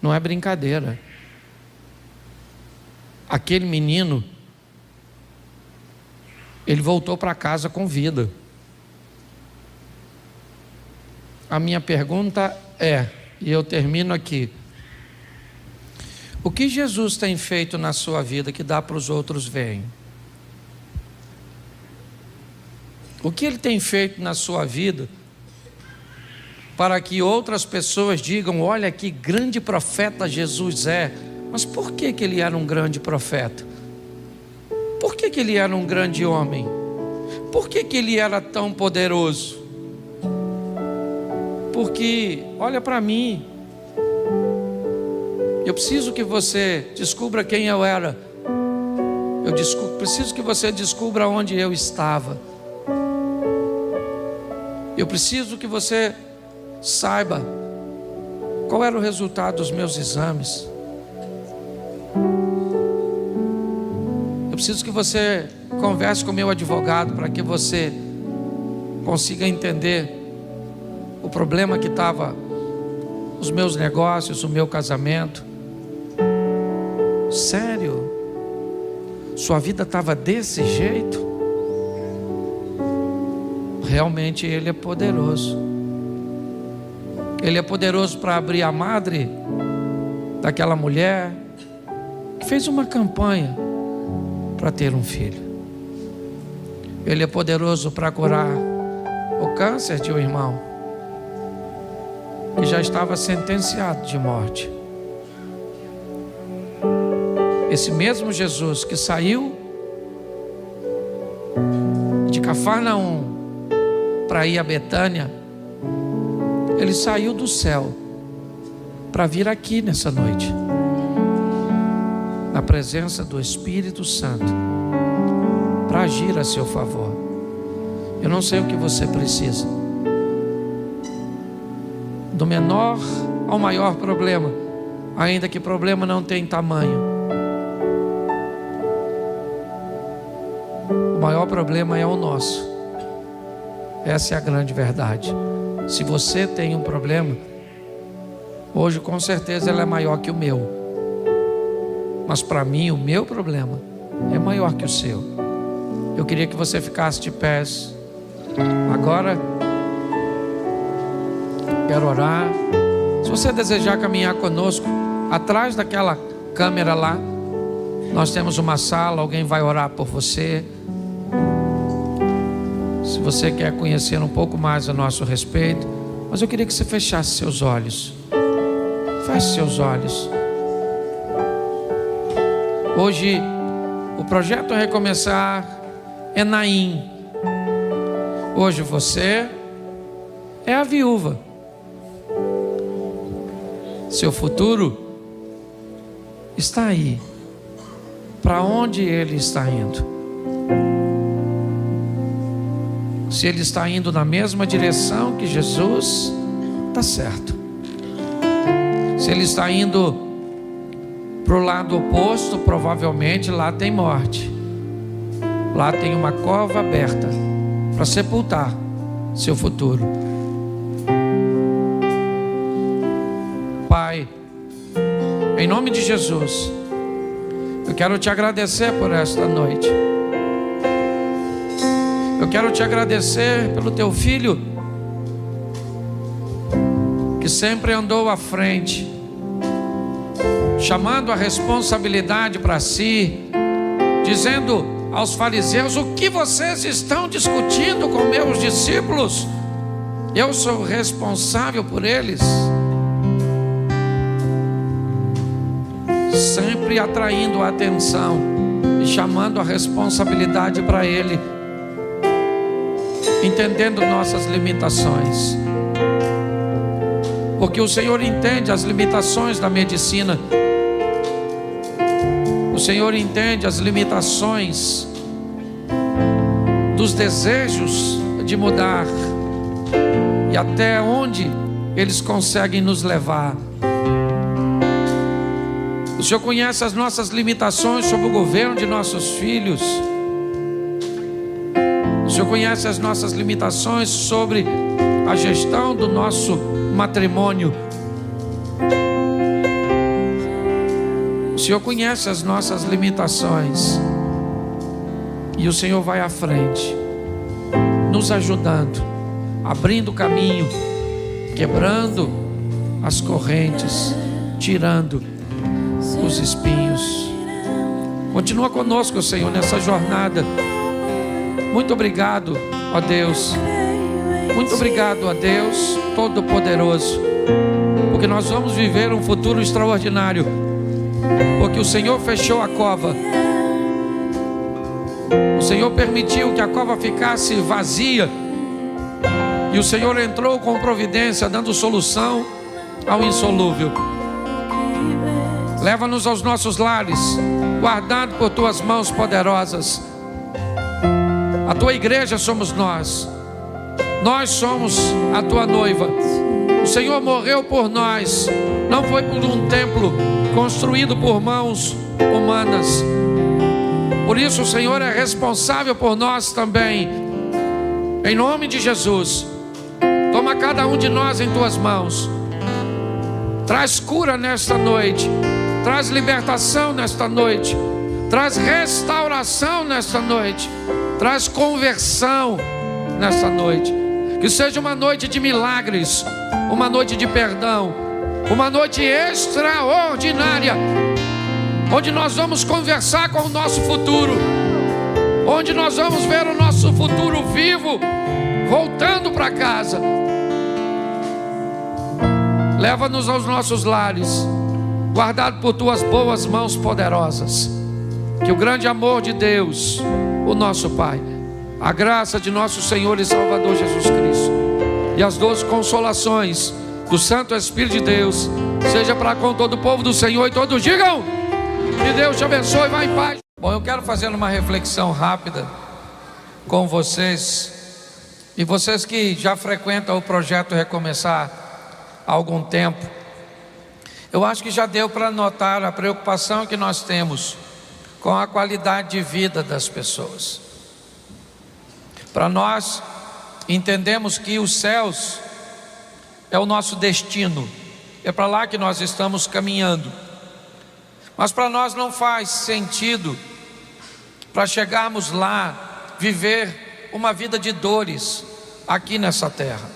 Não é brincadeira. Aquele menino, ele voltou para casa com vida. A minha pergunta é, e eu termino aqui: o que Jesus tem feito na sua vida que dá para os outros verem? O que Ele tem feito na sua vida para que outras pessoas digam: olha que grande profeta Jesus é? Mas por que Ele era um grande profeta? Por que Ele era um grande homem? Por que Ele era tão poderoso? Porque, olha para mim, eu preciso que você descubra quem eu era. Preciso que você descubra onde eu estava. Eu preciso que você saiba qual era o resultado dos meus exames. Eu preciso que você converse com o meu advogado para que você consiga entender o problema que estava os meus negócios, o meu casamento. Sério? Sua vida estava desse jeito? Realmente Ele é poderoso. Ele é poderoso para abrir a madre daquela mulher que fez uma campanha para ter um filho. Ele é poderoso para curar o câncer de um irmão que já estava sentenciado de morte. Esse mesmo Jesus que saiu de Cafarnaum para ir a Betânia, Ele saiu do céu para vir aqui nessa noite, na presença do Espírito Santo, para agir a seu favor. Eu não sei o que você precisa, do menor ao maior problema, ainda que problema não tenha tamanho. O maior problema é o nosso. Essa é a grande verdade. Se você tem um problema, hoje com certeza ele é maior que o meu. Mas para mim o meu problema é maior que o seu. Eu queria que você ficasse de pés. Agora quero orar. Se você desejar caminhar conosco, atrás daquela câmera lá, nós temos uma sala, alguém vai orar por você. Se você quer conhecer um pouco mais a nosso respeito, mas eu queria que você fechasse seus olhos. Feche seus olhos. Hoje, o projeto Recomeçar é Naim. Hoje você é a viúva. Seu futuro está aí. Para onde ele está indo? Se ele está indo na mesma direção que Jesus, está certo. Se ele está indo para o lado oposto, provavelmente lá tem morte. Lá tem uma cova aberta para sepultar seu futuro. Pai, em nome de Jesus, eu quero te agradecer por esta noite. Eu quero te agradecer pelo teu filho, que sempre andou à frente, chamando a responsabilidade para si, dizendo aos fariseus: o que vocês estão discutindo com meus discípulos? Eu sou responsável por eles. Sempre atraindo a atenção e chamando a responsabilidade para ele. entendendo nossas limitações, porque o Senhor entende as limitações da medicina, o Senhor entende as limitações dos desejos de mudar e até onde eles conseguem nos levar. O Senhor conhece as nossas limitações sobre o governo de nossos filhos. O Senhor conhece as nossas limitações sobre a gestão do nosso matrimônio. O Senhor conhece as nossas limitações. E o Senhor vai à frente, nos ajudando, abrindo o caminho, quebrando as correntes, tirando os espinhos. Continua conosco, Senhor, nessa jornada. Muito obrigado, ó Deus. Muito obrigado, ó Deus Todo-Poderoso, porque nós vamos viver um futuro extraordinário, porque o Senhor fechou a cova. O Senhor permitiu que a cova ficasse vazia, e o Senhor entrou com providência, dando solução ao insolúvel. Leva-nos aos nossos lares, guardado por tuas mãos poderosas. A tua igreja somos nós. Nós somos a tua noiva. O Senhor morreu por nós. Não foi por um templo construído por mãos humanas. Por isso o Senhor é responsável por nós também. Em nome de Jesus, toma cada um de nós em tuas mãos. Traz cura nesta noite. Traz libertação nesta noite. Traz restauração nesta noite. Traz conversão nesta noite. Que seja uma noite de milagres, uma noite de perdão, uma noite extraordinária, onde nós vamos conversar com o nosso futuro, onde nós vamos ver o nosso futuro vivo, voltando para casa. Leva-nos aos nossos lares, guardado por tuas boas mãos poderosas. Que o grande amor de Deus, o nosso Pai, a graça de nosso Senhor e Salvador Jesus Cristo e as doces consolações do Santo Espírito de Deus seja para com todo o povo do Senhor, e todos digam: que Deus te abençoe, vá em paz. Bom, eu quero fazer uma reflexão rápida com vocês, e vocês que já frequentam o projeto Recomeçar há algum tempo, eu acho que já deu para notar a preocupação que nós temos com a qualidade de vida das pessoas. Para nós, entendemos que os céus é o nosso destino, é para lá que nós estamos caminhando. Mas para nós não faz sentido, para chegarmos lá, viver uma vida de dores aqui nessa terra.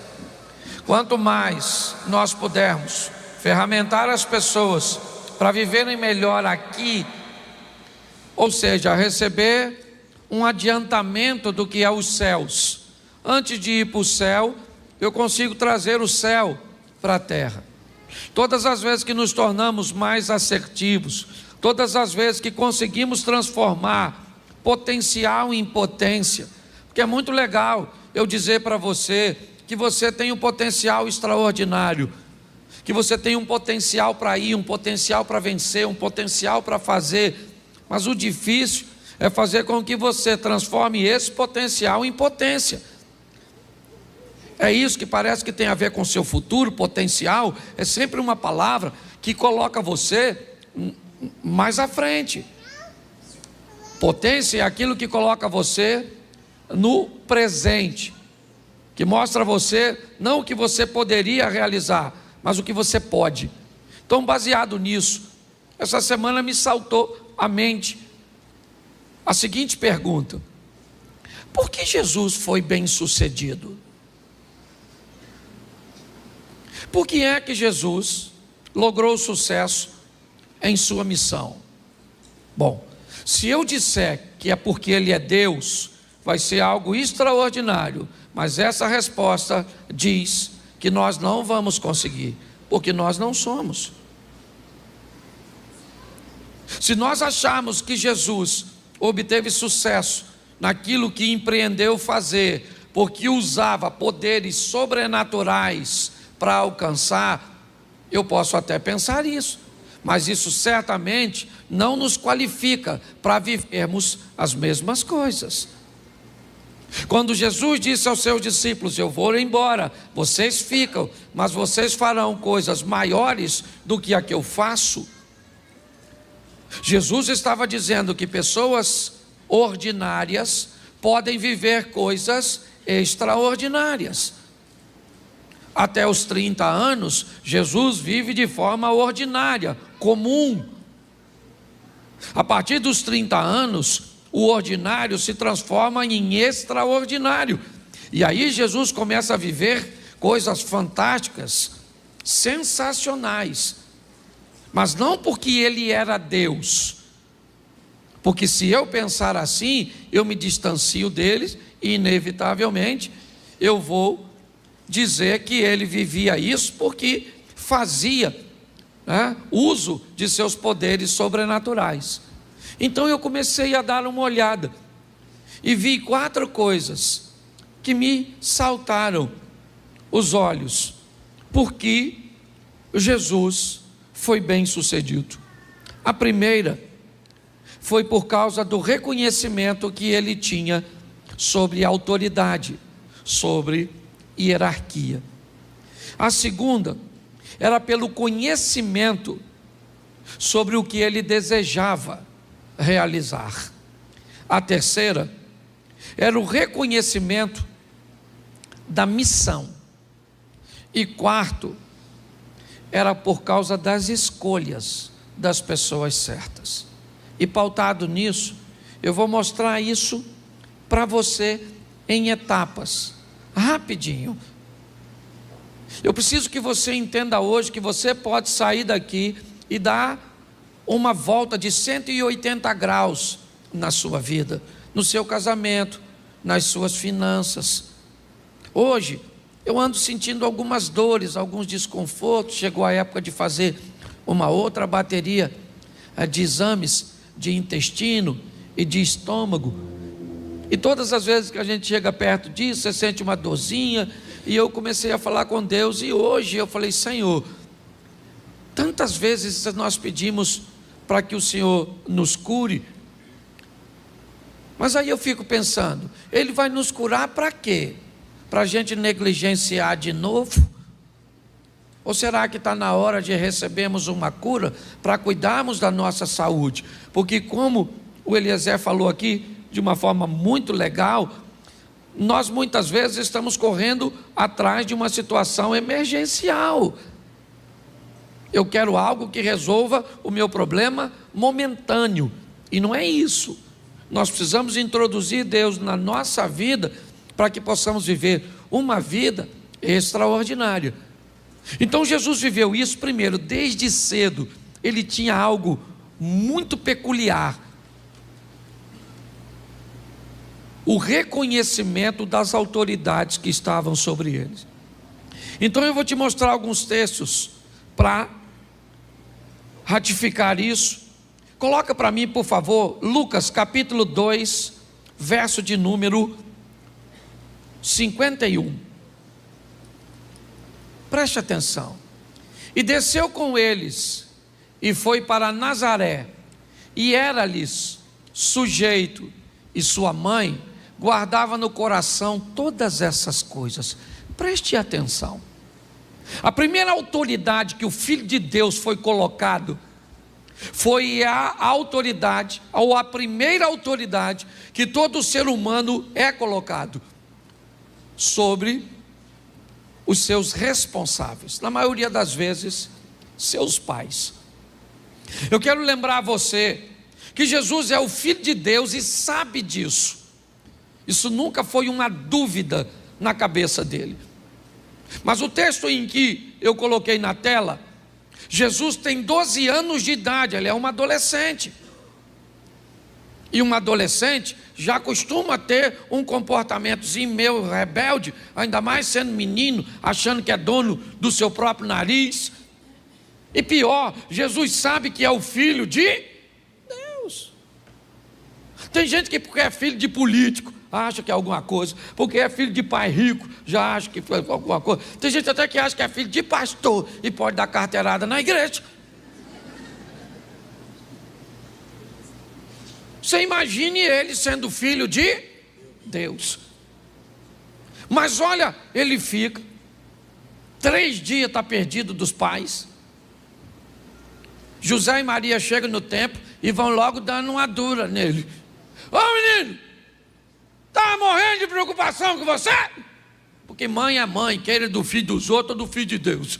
Quanto mais nós pudermos ferramentar as pessoas para viverem melhor aqui, ou seja, receber um adiantamento do que é os céus. Antes de ir para o céu, eu consigo trazer o céu para a terra. Todas as vezes que nos tornamos mais assertivos, todas as vezes que conseguimos transformar potencial em potência, porque é muito legal eu dizer para você que você tem um potencial extraordinário, que você tem um potencial para ir, um potencial para vencer, um potencial para fazer, mas o difícil é fazer com que você transforme esse potencial em potência. É isso que parece que tem a ver com o seu futuro. Potencial é sempre uma palavra que coloca você mais à frente. Potência é aquilo que coloca você no presente, que mostra a você não o que você poderia realizar, mas o que você pode. Então, baseado nisso, essa semana me saltou à mente a seguinte pergunta: por que Jesus foi bem sucedido? Por que é que Jesus logrou sucesso em sua missão? Bom, se eu disser que é porque Ele é Deus, vai ser algo extraordinário, mas essa resposta diz que nós não vamos conseguir, porque nós não somos. Se nós acharmos que Jesus obteve sucesso naquilo que empreendeu fazer, porque usava poderes sobrenaturais para alcançar, eu posso até pensar isso, mas isso certamente não nos qualifica para vivermos as mesmas coisas. Quando Jesus disse aos seus discípulos: eu vou embora, vocês ficam, mas vocês farão coisas maiores do que a que eu faço. Jesus estava dizendo que pessoas ordinárias podem viver coisas extraordinárias. Até os 30 anos, Jesus vive de forma ordinária, comum. A partir dos 30 anos, o ordinário se transforma em extraordinário. E aí Jesus começa a viver coisas fantásticas, sensacionais. Mas não porque ele era Deus. Porque se eu pensar assim, eu me distancio deles e inevitavelmente eu vou dizer que ele vivia isso porque fazia uso de seus poderes sobrenaturais. Então eu comecei a dar uma olhada e vi 4 coisas que me saltaram os olhos, porque Jesus foi bem sucedido. A primeira foi por causa do reconhecimento que ele tinha sobre autoridade, sobre hierarquia. A segunda era pelo conhecimento sobre o que ele desejava realizar. A terceira era o reconhecimento da missão. E quarto, era por causa das escolhas das pessoas certas. E pautado nisso, eu vou mostrar isso para você em etapas, rapidinho. Eu preciso que você entenda hoje que você pode sair daqui e dar uma volta de 180 graus na sua vida, no seu casamento, nas suas finanças. Hoje, eu ando sentindo algumas dores, alguns desconfortos. Chegou a época de fazer uma outra bateria de exames de intestino e de estômago. E todas as vezes que a gente chega perto disso, você sente uma dorzinha. E eu comecei a falar com Deus. E hoje eu falei: Senhor, tantas vezes nós pedimos para que o Senhor nos cure, mas aí eu fico pensando, Ele vai nos curar para quê? Para a gente negligenciar de novo? Ou será que está na hora de recebermos uma cura para cuidarmos da nossa saúde? Porque como o Eliezer falou aqui de uma forma muito legal, nós muitas vezes estamos correndo atrás de uma situação emergencial. Eu quero algo que resolva o meu problema momentâneo, e não é isso. Nós precisamos introduzir Deus na nossa vida para que possamos viver uma vida extraordinária. Então Jesus viveu isso primeiro, desde cedo. Ele tinha algo muito peculiar: o reconhecimento das autoridades que estavam sobre ele. Então eu vou te mostrar alguns textos para ratificar isso. Coloca para mim, por favor, Lucas capítulo 2, verso de número 51. Preste atenção. E desceu com eles, e foi para Nazaré, e era-lhes sujeito, e sua mãe guardava no coração todas essas coisas. Preste atenção. A primeira autoridade que o Filho de Deus foi colocado foi a autoridade, ou a primeira autoridade que todo ser humano é colocado sobre os seus responsáveis, na maioria das vezes, seus pais. Eu quero lembrar a você que Jesus é o Filho de Deus e sabe disso. Isso nunca foi uma dúvida na cabeça dele. Mas o texto em que eu coloquei na tela, Jesus tem 12 anos de idade, ele é um adolescente. E um adolescente já costuma ter um comportamentozinho meio rebelde, ainda mais sendo menino, achando que é dono do seu próprio nariz. E pior, Jesus sabe que é o filho de Deus. Tem gente que porque é filho de político, acha que é alguma coisa, porque é filho de pai rico, já acha que foi alguma coisa. Tem gente até que acha que é filho de pastor e pode dar carteirada na igreja. Você imagine ele sendo filho de Deus. Mas olha, ele fica 3 dias, está perdido dos pais. José e Maria chegam no templo e vão logo dando uma dura nele. Ô menino, está morrendo de preocupação com você? Porque mãe é mãe, queira do filho dos outros ou do filho de Deus.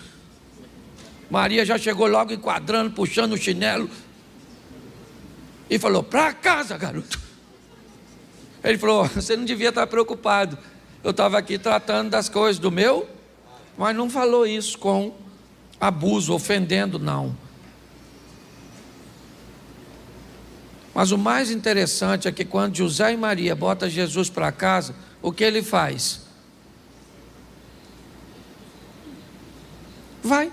Maria já chegou logo enquadrando, puxando o chinelo e falou: para casa, garoto. Ele falou: você não devia estar preocupado, eu estava aqui tratando das coisas do meu. Mas não falou isso com abuso, ofendendo, não. Mas o mais interessante é que quando José e Maria botam Jesus para casa, o que ele faz? Vai.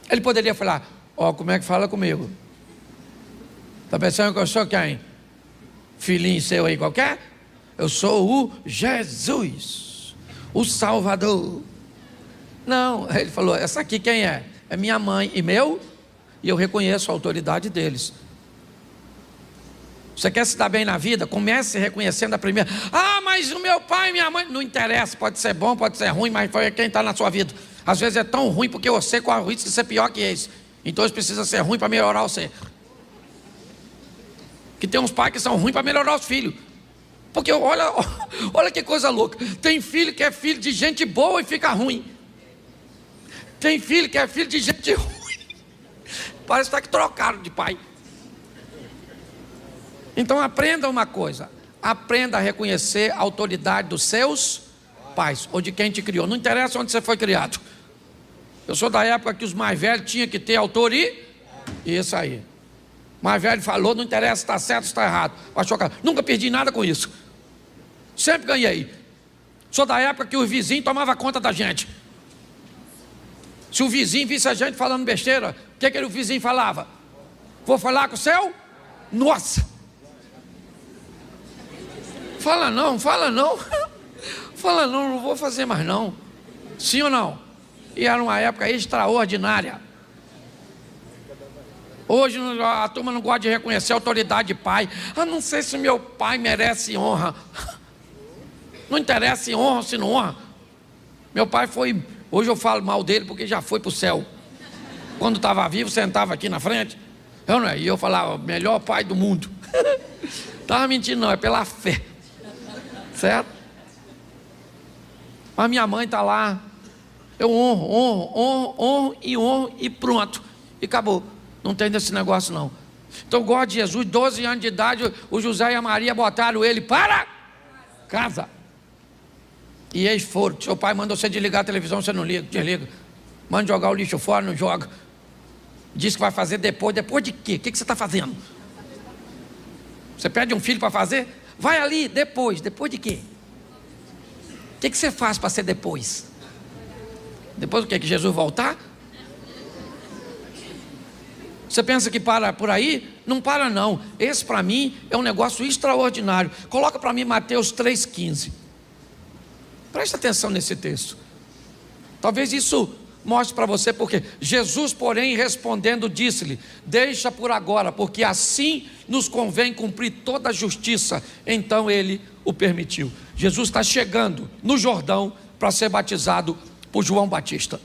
Ele poderia falar: ó, como é que fala comigo? Está pensando que eu sou quem? Filhinho seu aí qualquer? Eu sou o Jesus, o Salvador. Não, ele falou: essa aqui quem é? É minha mãe e meu, e eu reconheço a autoridade deles. Você quer se dar bem na vida? Comece reconhecendo a primeira. Ah, mas o meu pai e minha mãe. Não interessa, pode ser bom, pode ser ruim, mas foi quem está na sua vida. Às vezes é tão ruim porque você corre o risco de ser pior que esse. Então eles precisam ser ruim para melhorar você. Que tem uns pais que são ruins para melhorar os filhos. Porque olha que coisa louca. Tem filho que é filho de gente boa e fica ruim. Tem filho que é filho de gente ruim. Parece que trocaram de pai. Então aprenda uma coisa: aprenda a reconhecer a autoridade dos seus pais, ou de quem te criou. Não interessa onde você foi criado. Eu sou da época que os mais velhos tinham que ter autoridade. Isso aí. Mais velho falou, não interessa se está certo ou se está errado. Nunca perdi nada com isso. Sempre ganhei. Sou da época que o vizinho tomava conta da gente. Se o vizinho visse a gente falando besteira, o que o vizinho falava? Vou falar com o seu? Nossa! Fala não, fala não. Fala não, não vou fazer mais não. Sim ou não? E era uma época extraordinária. Hoje a turma não gosta de reconhecer a autoridade de pai. Ah, não sei se meu pai merece honra. Não interessa se honra ou se não honra. Meu pai foi... Hoje eu falo mal dele porque já foi para o céu. Quando estava vivo, sentava aqui na frente. E eu falava: melhor pai do mundo. Estava mentindo não, é pela fé. Certo? Mas minha mãe está lá. Eu honro e pronto. E acabou. Não tem desse negócio não. Então eu gosto de Jesus. 12 anos de idade, o José e a Maria botaram ele para casa. E eles foram. Seu pai mandou você desligar a televisão, você não liga, desliga. Manda jogar o lixo fora, não joga. Diz que vai fazer depois. Depois de quê? O que você está fazendo? Você pede um filho para fazer? Vai ali, depois. Depois de quê? O que você faz para ser depois? Depois do quê? Que Jesus voltar? Você pensa que para por aí? Não para não. Esse para mim é um negócio extraordinário. Coloca para mim Mateus 3,15. Presta atenção nesse texto. Talvez isso mostre para você porque Jesus, porém, respondendo, disse-lhe: deixa por agora, porque assim nos convém cumprir toda a justiça. Então ele o permitiu. Jesus está chegando no Jordão para ser batizado por João Batista.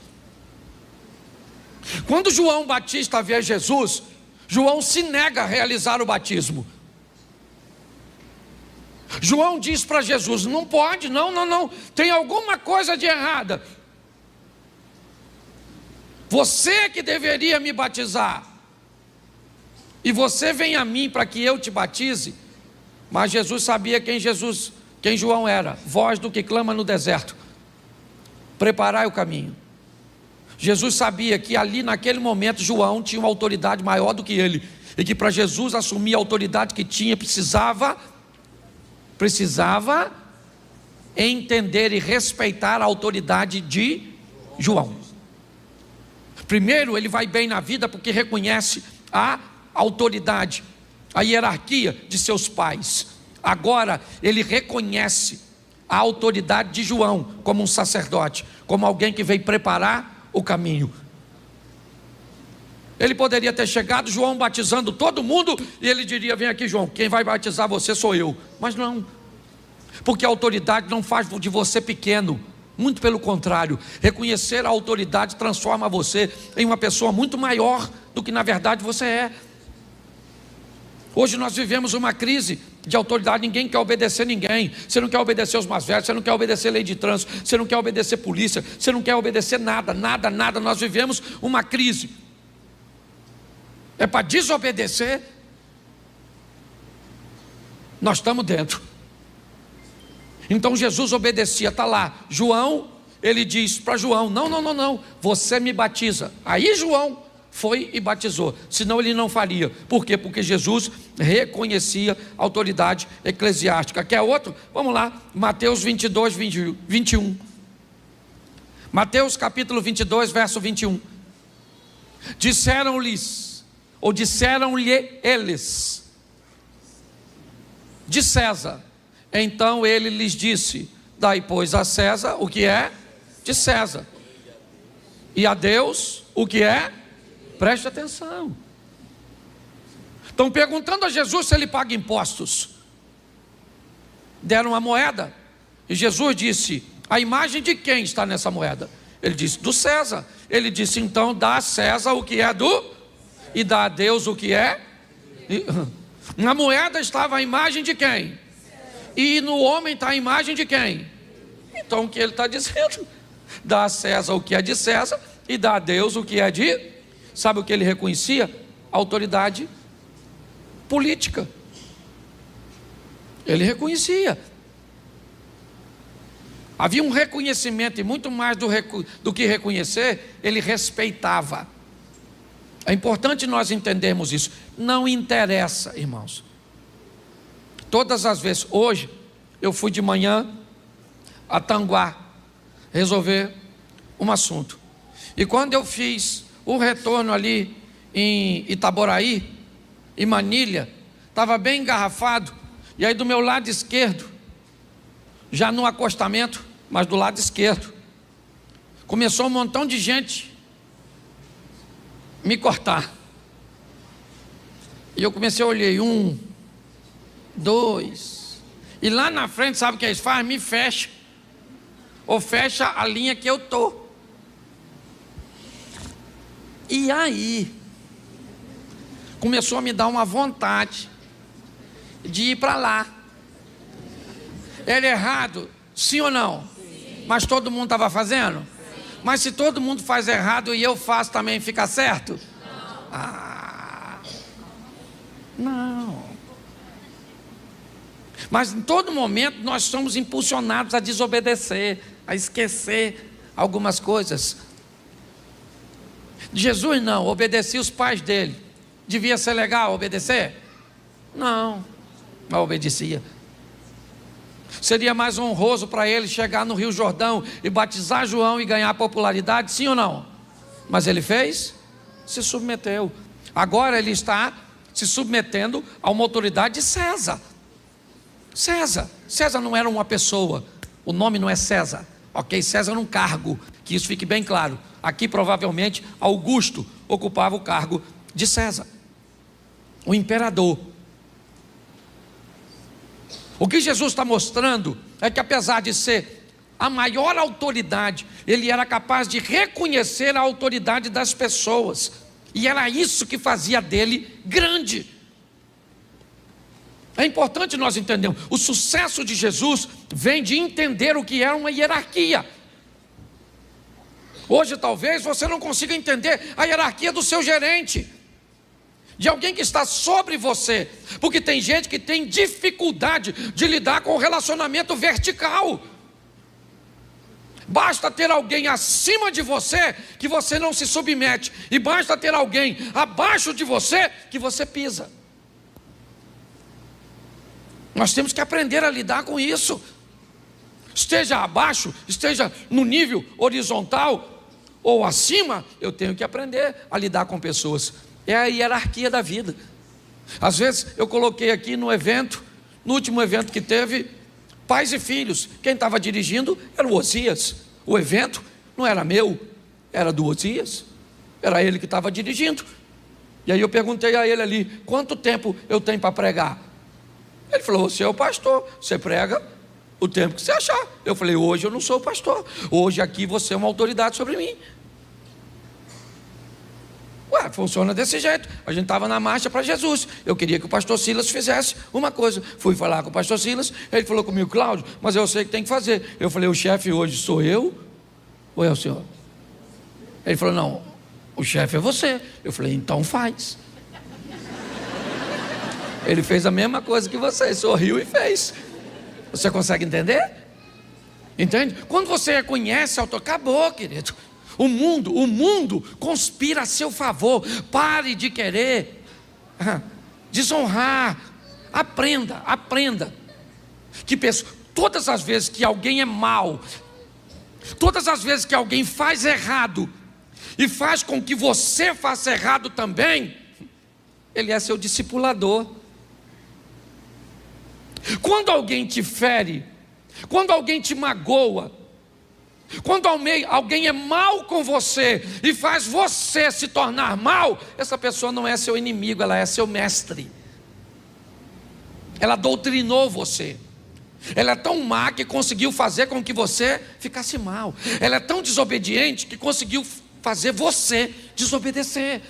Quando João Batista vê Jesus, João se nega a realizar o batismo. João diz para Jesus: não pode, não, tem alguma coisa de errada. Você que deveria me batizar, e você vem a mim para que eu te batize. Mas Jesus sabia quem João era: voz do que clama no deserto, preparai o caminho. Jesus sabia que ali naquele momento João tinha uma autoridade maior do que ele, e que para Jesus assumir a autoridade que tinha, precisava entender e respeitar a autoridade de João. Primeiro, ele vai bem na vida porque reconhece a autoridade, a hierarquia de seus pais. Agora ele reconhece a autoridade de João como um sacerdote, como alguém que veio preparar o caminho. Ele poderia ter chegado, João batizando todo mundo, e ele diria: vem aqui, João, quem vai batizar você sou eu. Mas não, porque a autoridade não faz de você pequeno, muito pelo contrário. Reconhecer a autoridade transforma você em uma pessoa muito maior do que na verdade você é. Hoje nós vivemos uma crise de autoridade, ninguém quer obedecer ninguém. Você não quer obedecer os mais velhos, você não quer obedecer lei de trânsito, você não quer obedecer polícia, você não quer obedecer nada. Nós vivemos uma crise. É para desobedecer, nós estamos dentro. Então Jesus obedecia, está lá, João, ele diz para João: não, você me batiza. Aí João foi e batizou, senão ele não faria. Por quê? Porque Jesus reconhecia a autoridade eclesiástica. Quer outro? Vamos lá, Mateus 22, 21. Mateus capítulo 22, verso 21. Disseram-lhe eles: de César. Então ele lhes disse: dai, pois, a César o que é de César, e a Deus o que é. Preste atenção. Estão perguntando a Jesus se ele paga impostos. Deram a moeda, e Jesus disse: a imagem de quem está nessa moeda? Ele disse: do César. Ele disse: então dá a César o que é do, e dá a Deus o que é. Na moeda estava a imagem de quem? E no homem está a imagem de quem? Então o que ele está dizendo? Dá a César o que é de César, e dá a Deus o que é de. Sabe o que ele reconhecia? A autoridade política. Ele reconhecia. Havia um reconhecimento, e muito mais do que reconhecer, ele respeitava. É importante nós entendermos isso. Não interessa, irmãos. Todas as vezes, hoje, eu fui de manhã a Tanguá resolver um assunto. E quando eu fiz o retorno ali em Itaboraí, em Manilha, estava bem engarrafado. E aí do meu lado esquerdo, já no acostamento, mas do lado esquerdo, começou um montão de gente me cortar. E eu comecei a olhar, 1, 2, e lá na frente, sabe o que eles fazem? Me fecha, ou fecha a linha que eu estou. E aí começou a me dar uma vontade de ir para lá. Era errado, sim ou não? Sim. Mas todo mundo estava fazendo? Sim. Mas se todo mundo faz errado e eu faço também, fica certo? Não. Mas em todo momento nós somos impulsionados a desobedecer, a esquecer algumas coisas. Jesus não, obedecia os pais dele. Devia ser legal obedecer? Não, mas obedecia. Seria mais honroso para ele chegar no Rio Jordão e batizar João e ganhar popularidade, sim ou não? Mas ele fez? Se submeteu. Agora ele está se submetendo a uma autoridade de César. César não era uma pessoa, o nome não é César, ok? César era um cargo, que isso fique bem claro. Aqui provavelmente Augusto ocupava o cargo de César, o imperador. O que Jesus está mostrando é que apesar de ser a maior autoridade, ele era capaz de reconhecer a autoridade das pessoas, e era isso que fazia dele grande. É importante nós entendermos, o sucesso de Jesus vem de entender o que é uma hierarquia. Hoje talvez você não consiga entender a hierarquia do seu gerente, de alguém que está sobre você, porque tem gente que tem dificuldade de lidar com o relacionamento vertical. Basta ter alguém acima de você que você não se submete, e basta ter alguém abaixo de você que você pisa. Nós temos que aprender a lidar com isso. Esteja abaixo, esteja no nível horizontal ou acima, eu tenho que aprender a lidar com pessoas. É a hierarquia da vida. Às vezes eu coloquei aqui no evento No último evento que teve, pais e filhos. Quem estava dirigindo era o Osias. O evento não era meu, era do Osias. Era ele que estava dirigindo. E aí eu perguntei a ele ali: quanto tempo eu tenho para pregar? Ele falou: você é o pastor, você prega o tempo que você achar. Eu falei: hoje eu não sou o pastor, hoje aqui você é uma autoridade sobre mim. Ué, funciona desse jeito. A gente estava na marcha para Jesus. Eu queria que o pastor Silas fizesse uma coisa. Fui falar com o pastor Silas. Ele falou comigo: Cláudio, mas eu sei que tem que fazer. Eu falei: o chefe hoje sou eu ou é o senhor? Ele falou: não, o chefe é você. Eu falei: então faz. Ele fez a mesma coisa que você, sorriu e fez. Você consegue entender? Entende? Quando você reconhece, acabou, querido. O mundo conspira a seu favor. Pare de querer desonrar. Aprenda. Todas as vezes que alguém é mau, todas as vezes que alguém faz errado e faz com que você faça errado também, ele é seu discipulador. Quando alguém te fere, quando alguém te magoa, quando alguém é mal com você e faz você se tornar mal, essa pessoa não é seu inimigo, ela é seu mestre. Ela doutrinou você. Ela é tão má que conseguiu fazer com que você ficasse mal. Ela é tão desobediente que conseguiu fazer você desobedecer.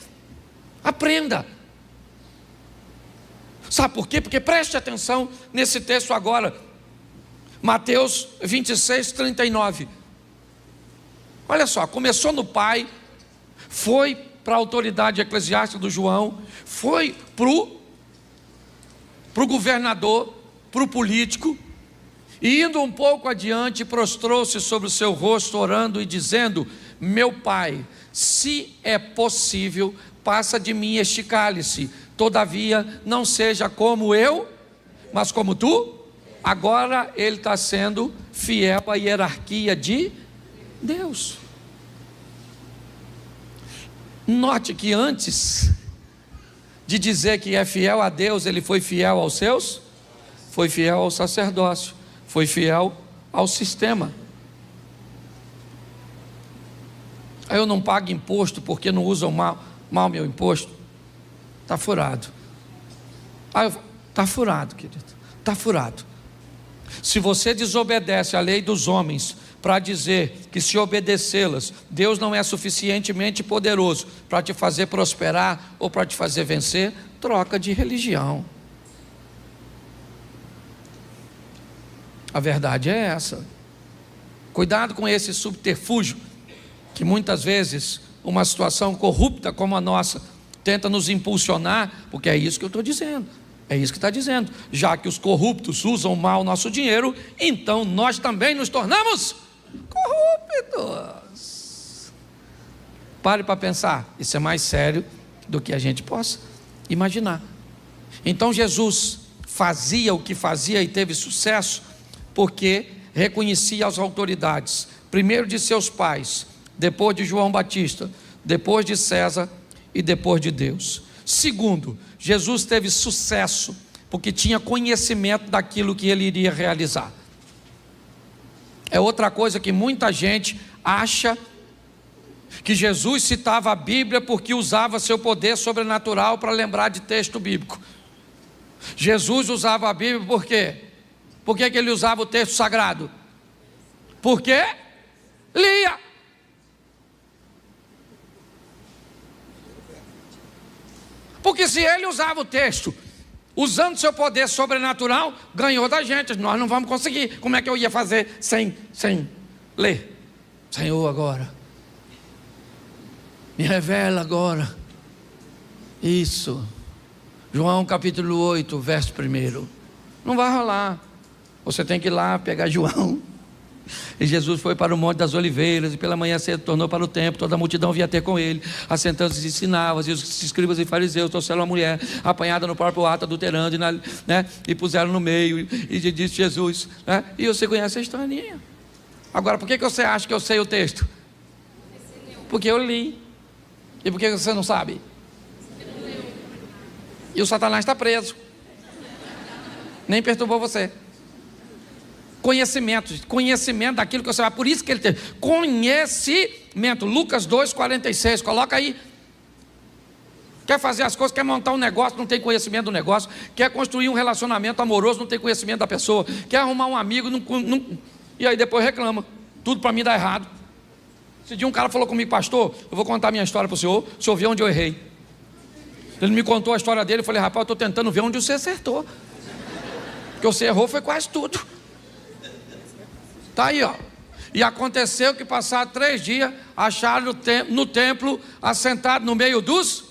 Aprenda. Sabe por quê? Porque preste atenção nesse texto agora. Mateus 26, 39. Olha só, começou no pai, foi para a autoridade eclesiástica do João, foi para o governador, para o político, e indo um pouco adiante, prostrou-se sobre o seu rosto, orando e dizendo: meu pai, se é possível, passa de mim este cálice, todavia não seja como eu, mas como tu. Agora ele está sendo fiel à hierarquia de Deus. Note que antes de dizer que é fiel a Deus, ele foi fiel aos seus, foi fiel ao sacerdócio, foi fiel ao sistema. Aí eu não pago imposto porque não usam mal meu imposto. Está furado. Está furado, querido, está furado. Se você desobedece à lei dos homens para dizer que, se obedecê-las, Deus não é suficientemente poderoso para te fazer prosperar ou para te fazer vencer, troca de religião. A verdade é essa. Cuidado com esse subterfúgio que muitas vezes uma situação corrupta como a nossa tenta nos impulsionar, porque é isso que eu estou dizendo. É isso que está dizendo. Já que os corruptos usam mal o nosso dinheiro, então nós também nos tornamos corruptos. Pare para pensar. Isso é mais sério do que a gente possa imaginar. Então Jesus fazia o que fazia e teve sucesso porque reconhecia as autoridades, primeiro de seus pais, depois de João Batista, depois de César e depois de Deus. Segundo, Jesus teve sucesso porque tinha conhecimento daquilo que ele iria realizar. É outra coisa que muita gente acha que Jesus citava a Bíblia porque usava seu poder sobrenatural para lembrar de texto bíblico. Jesus usava a Bíblia por quê? Por que ele usava o texto sagrado? Porque lia. Porque se ele usava o texto, usando seu poder sobrenatural, ganhou da gente. Nós não vamos conseguir. Como é que eu ia fazer sem ler? Senhor, agora me revela agora isso. João capítulo 8, verso 1. Não vai rolar. Você tem que ir lá pegar João. E Jesus foi para o Monte das Oliveiras, e pela manhã cedo tornou para o templo. Toda a multidão vinha ter com ele, assentando-se e ensinava. E os escribas e fariseus trouxeram uma mulher apanhada no próprio ato, adulterando, e puseram no meio. E disse Jesus, e você conhece a historinha. Agora, por que você acha que eu sei o texto? Porque eu li. E por que você não sabe? E o Satanás está preso. Nem perturbou você. Conhecimento daquilo que você vai. Por isso que ele tem conhecimento. Lucas 2,46, coloca aí. Quer fazer as coisas, quer montar um negócio, não tem conhecimento do negócio. Quer construir um relacionamento amoroso, não tem conhecimento da pessoa. Quer arrumar um amigo, e aí depois reclama. Tudo para mim dá errado. Esse dia um cara falou comigo: pastor, eu vou contar minha história para o senhor vê onde eu errei. Ele me contou a história dele, eu falei: rapaz, eu estou tentando ver onde você acertou. Porque você errou foi quase tudo. Está aí, ó. E aconteceu que, passados 3 dias, acharam no templo, assentado no meio dos,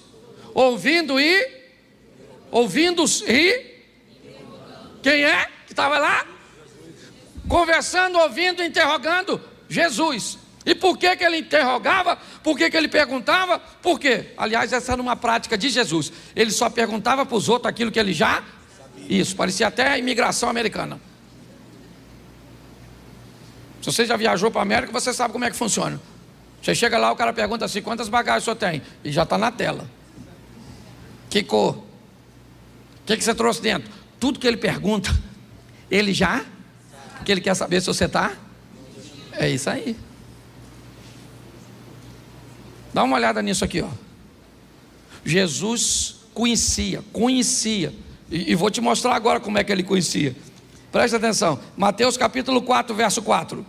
ouvindo e quem é que estava lá? Conversando, ouvindo, interrogando Jesus. E por que ele interrogava? Por que ele perguntava? Por quê? Aliás, essa era uma prática de Jesus. Ele só perguntava para os outros aquilo que ele já sabia. Isso, parecia até a imigração americana. Se você já viajou para a América, você sabe como é que funciona. Você chega lá, o cara pergunta assim: quantas bagagens o senhor tem? E já está na tela. Que cor? O que você trouxe dentro? Tudo que ele pergunta, ele já, porque ele quer saber se você está. É isso aí. Dá uma olhada nisso aqui, ó. Jesus conhecia. E vou te mostrar agora como é que ele conhecia. Presta atenção. Mateus capítulo 4, verso 4.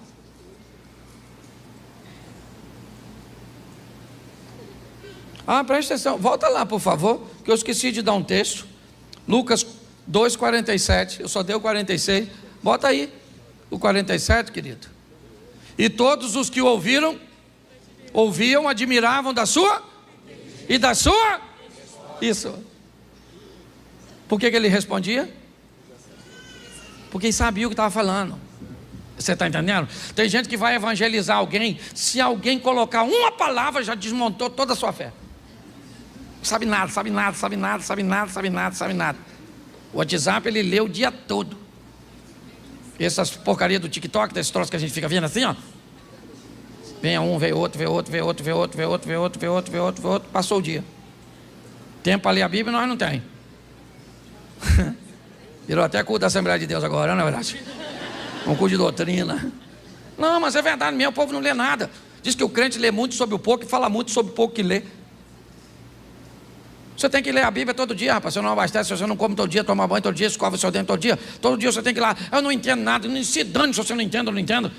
Presta atenção. Volta lá, por favor, que eu esqueci de dar um texto. Lucas 2, 47. Eu só dei o 46. Bota aí o 47, querido. E todos os que ouviam, admiravam da sua e da sua. Isso. Por que ele respondia? Porque ele sabia o que estava falando. Você está entendendo? Tem gente que vai evangelizar alguém, se alguém colocar uma palavra, já desmontou toda a sua fé. Sabe nada. O WhatsApp ele lê o dia todo. Essas porcarias do TikTok, desses troços que a gente fica vendo assim, ó. Vem um, vem outro, passou o dia. Tempo para ler a Bíblia nós não tem. Virou até culto da Assembleia de Deus agora, não é verdade? Um culto de doutrina. Não, mas é verdade mesmo, o povo não lê nada. Diz que o crente lê muito sobre o pouco e fala muito sobre o pouco que lê. Você tem que ler a Bíblia todo dia, rapaz. Você não abastece, você não come todo dia, toma banho todo dia, escova o seu dente todo dia. Todo dia você tem que ir lá. Eu não entendo nada, não se dane se você não entende, eu não entendo.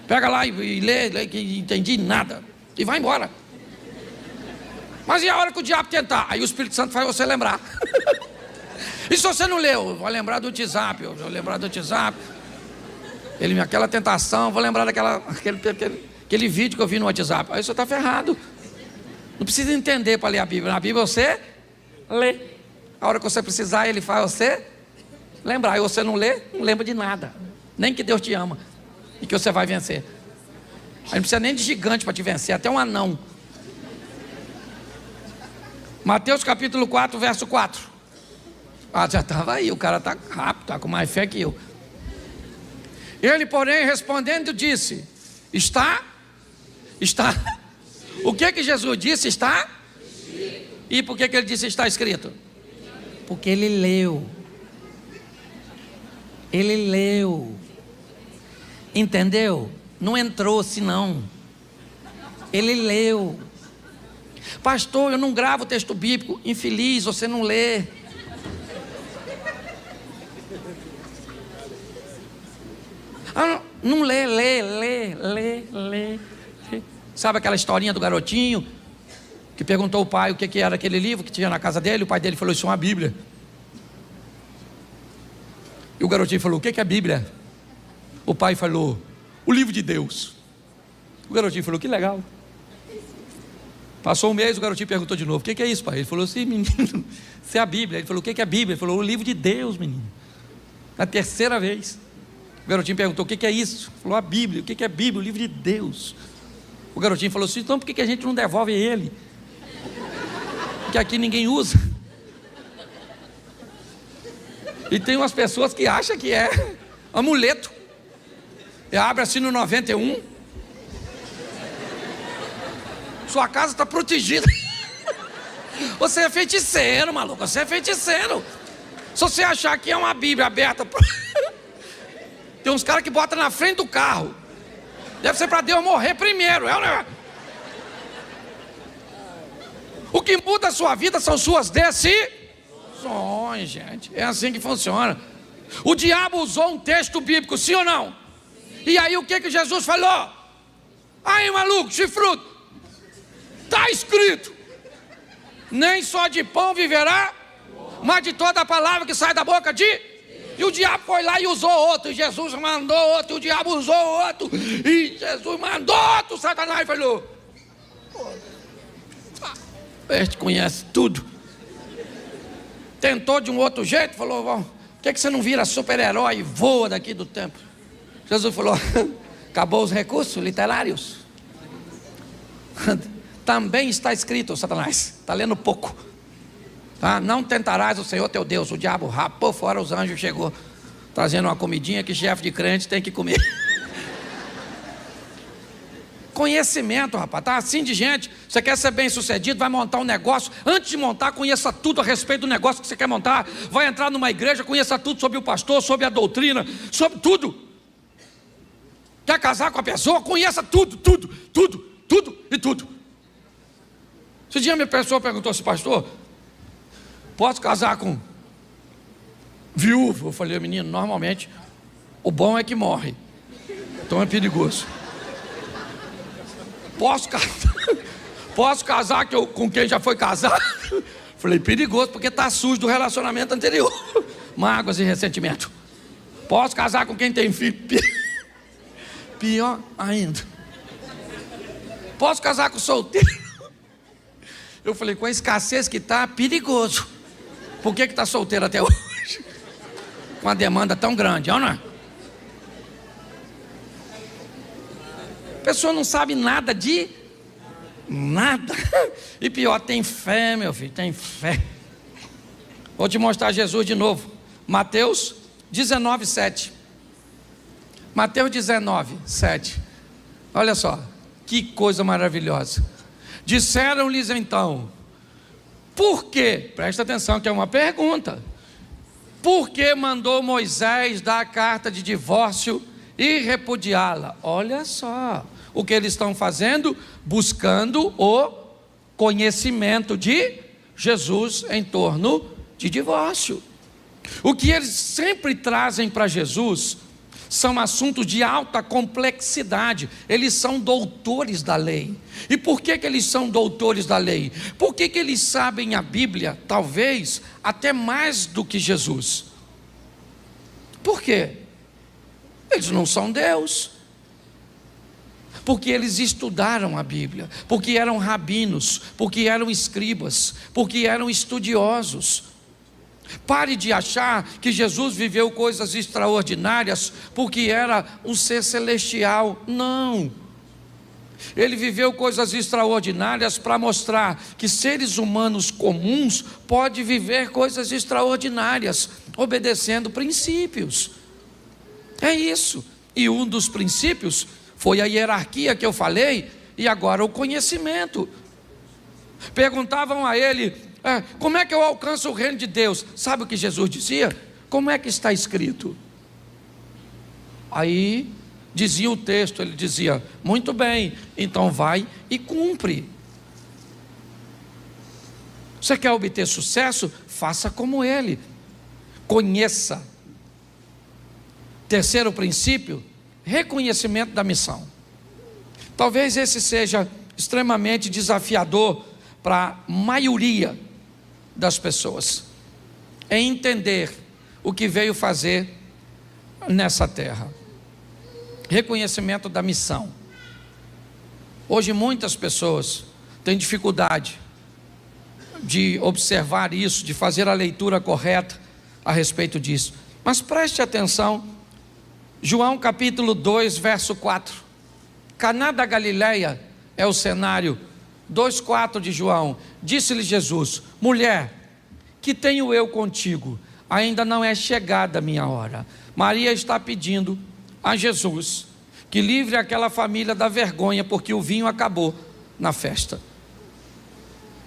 Pega lá e lê que entendi nada. E vai embora. Mas e a hora que o diabo tentar? Aí o Espírito Santo faz você lembrar. E se você não leu? Vou lembrar do WhatsApp. Aquela tentação, vou lembrar daquele vídeo que eu vi no WhatsApp. Aí você está ferrado. Não precisa entender para ler a Bíblia. Na Bíblia você lê. A hora que você precisar, ele faz você lembrar. E você não lê, não lembra de nada. Nem que Deus te ama e que você vai vencer. Aí não precisa nem de gigante para te vencer, até um anão. Mateus capítulo 4, verso 4. Já estava aí, o cara está rápido, está com mais fé que eu. Ele, porém, respondendo, disse: Está. O que Jesus disse? Está. E por que ele disse está escrito? Porque ele leu. Entendeu? Não entrou senão. Ele leu. Pastor, eu não gravo texto bíblico. Infeliz, você não lê. Não lê. Sabe aquela historinha do garotinho que perguntou ao pai o que era aquele livro que tinha na casa dele? O pai dele falou: isso é uma Bíblia. E o garotinho falou: o que é a Bíblia? O pai falou: o livro de Deus. O garotinho falou: que legal. Passou um mês, o garotinho perguntou de novo: o que é isso, pai? Ele falou: sim, menino, isso é a Bíblia. Ele falou: o que é a Bíblia? Ele falou: o livro de Deus, menino. Na terceira vez, o garotinho perguntou: o que é isso? Ele falou: a Bíblia. O que é a Bíblia? O livro de Deus. O garotinho falou assim: então por que a gente não devolve ele? Porque aqui ninguém usa. E tem umas pessoas que acham que é amuleto. E abre assim no 91. Sua casa está protegida. Você é feiticeiro, maluco. Você é feiticeiro. Se você achar que é uma Bíblia aberta, tem uns caras que botam na frente do carro. Deve ser para Deus morrer primeiro. O que muda a sua vida são suas decisões, gente. É assim que funciona. O diabo usou um texto bíblico, sim ou não? E aí o que Jesus falou? Aí, maluco, chifrudo, está escrito: nem só de pão viverá, mas de toda a palavra que sai da boca de... E o diabo foi lá e usou outro, e Jesus mandou outro, e o diabo usou outro, e Jesus mandou outro. Satanás falou: este conhece tudo. Tentou de um outro jeito, falou: por que você não vira super-herói e voa daqui do templo? Jesus falou: acabou os recursos literários. Também está escrito, Satanás, está lendo pouco. Tá? Não tentarás o Senhor teu Deus. O diabo rapou fora, os anjos chegou trazendo uma comidinha que chefe de crente tem que comer. Conhecimento, rapaz, tá assim de gente. Você quer ser bem sucedido, vai montar um negócio. Antes de montar, conheça tudo a respeito do negócio que você quer montar. Vai entrar numa igreja, conheça tudo sobre o pastor, sobre a doutrina, sobre tudo. Quer casar com a pessoa, conheça tudo. Esse dia minha pessoa perguntou assim: pastor, posso casar com viúvo? Eu falei: menino, normalmente o bom é que morre, então é perigoso. Posso casar com quem já foi casado? Falei: perigoso, porque está sujo do relacionamento anterior. Mágoas e ressentimento. Posso casar com quem tem filho? Pior ainda. Posso casar com solteiro? Eu falei: com a escassez que está, perigoso. Por que está solteiro até hoje? Com uma demanda tão grande, não é? A pessoa não sabe nada de nada. E pior, tem fé, meu filho, tem fé. Vou te mostrar Jesus de novo. Mateus 19, 7. Mateus 19, 7. Olha só, que coisa maravilhosa. Disseram-lhes então: por quê? Presta atenção que é uma pergunta. Por que mandou Moisés dar a carta de divórcio e repudiá-la? Olha só o que eles estão fazendo, buscando o conhecimento de Jesus em torno de divórcio. O que eles sempre trazem para Jesus são assuntos de alta complexidade. Eles são doutores da lei. E por que eles são doutores da lei? Por que eles sabem a Bíblia, talvez até mais do que Jesus? Por quê? Eles não são Deus. Porque eles estudaram a Bíblia, porque eram rabinos, porque eram escribas, porque eram estudiosos. Pare de achar que Jesus viveu coisas extraordinárias porque era um ser celestial. Não. Ele viveu coisas extraordinárias para mostrar que seres humanos comuns podem viver coisas extraordinárias, obedecendo princípios. É isso. E um dos princípios foi a hierarquia que eu falei, e agora o conhecimento. Perguntavam a ele: como é que eu alcanço o reino de Deus? Sabe o que Jesus dizia? Como é que está escrito? Aí dizia o texto, ele dizia: muito bem, então vai e cumpre. Você quer obter sucesso? Faça como ele. Conheça. Terceiro princípio: reconhecimento da missão. Talvez esse seja extremamente desafiador para a maioria das pessoas, é entender o que veio fazer nessa terra. Reconhecimento da missão. Hoje muitas pessoas têm dificuldade de observar isso, de fazer a leitura correta a respeito disso. Mas preste atenção, João capítulo 2, verso 4. Caná da Galileia é o cenário. 2,4 de João. Disse-lhe Jesus: mulher, que tenho eu contigo? Ainda não é chegada a minha hora. Maria está pedindo a Jesus que livre aquela família da vergonha, porque o vinho acabou na festa.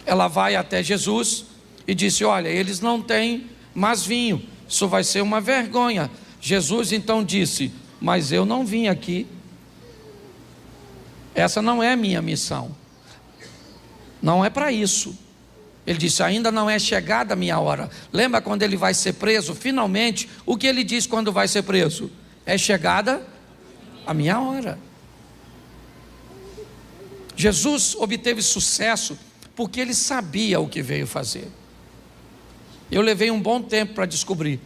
Ela vai até Jesus e disse: olha, eles não têm mas vinho. Isso vai ser uma vergonha. Jesus então disse: mas eu não vim aqui, essa não é a minha missão, não é para isso. Ele disse: ainda não é chegada a minha hora. Lembra quando ele vai ser preso? Finalmente, o que ele diz quando vai ser preso? É chegada a minha hora. Jesus obteve sucesso porque ele sabia o que veio fazer. Eu levei um bom tempo para descobrir.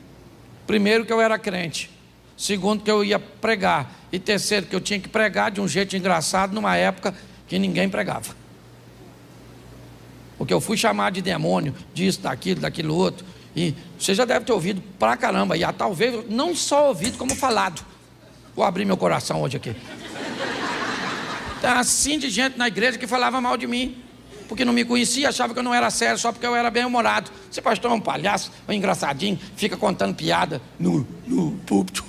Primeiro, que eu era crente. Segundo, que eu ia pregar. E terceiro, que eu tinha que pregar de um jeito engraçado numa época que ninguém pregava. Porque eu fui chamado de demônio, disso, daquilo outro. E você já deve ter ouvido pra caramba. E talvez não só ouvido, como falado. Vou abrir meu coração hoje aqui. Tá assim de gente na igreja que falava mal de mim, porque não me conhecia, achava que eu não era sério, só porque eu era bem-humorado. Esse pastor é um palhaço, um engraçadinho, fica contando piada no púlpito.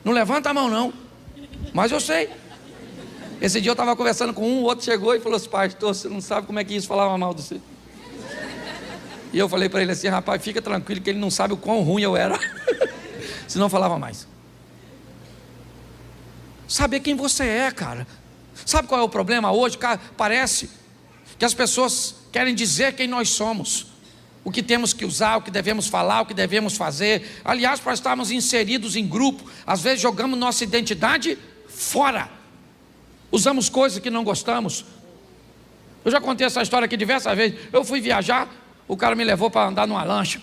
Não levanta a mão não, mas eu sei. Esse dia eu estava conversando com um, o outro chegou e falou assim: pastor, você não sabe como é que isso falava mal de você. E eu falei para ele assim: rapaz, fica tranquilo que ele não sabe o quão ruim eu era. Senão falava mais. Saber quem você é, cara. Sabe qual é o problema hoje? Cara, parece que as pessoas querem dizer quem nós somos, o que temos que usar, o que devemos falar, o que devemos fazer. Aliás, para estarmos inseridos em grupo, às vezes jogamos nossa identidade fora, usamos coisas que não gostamos. Eu já contei essa história aqui diversas vezes. Eu fui viajar, o cara me levou para andar numa lancha.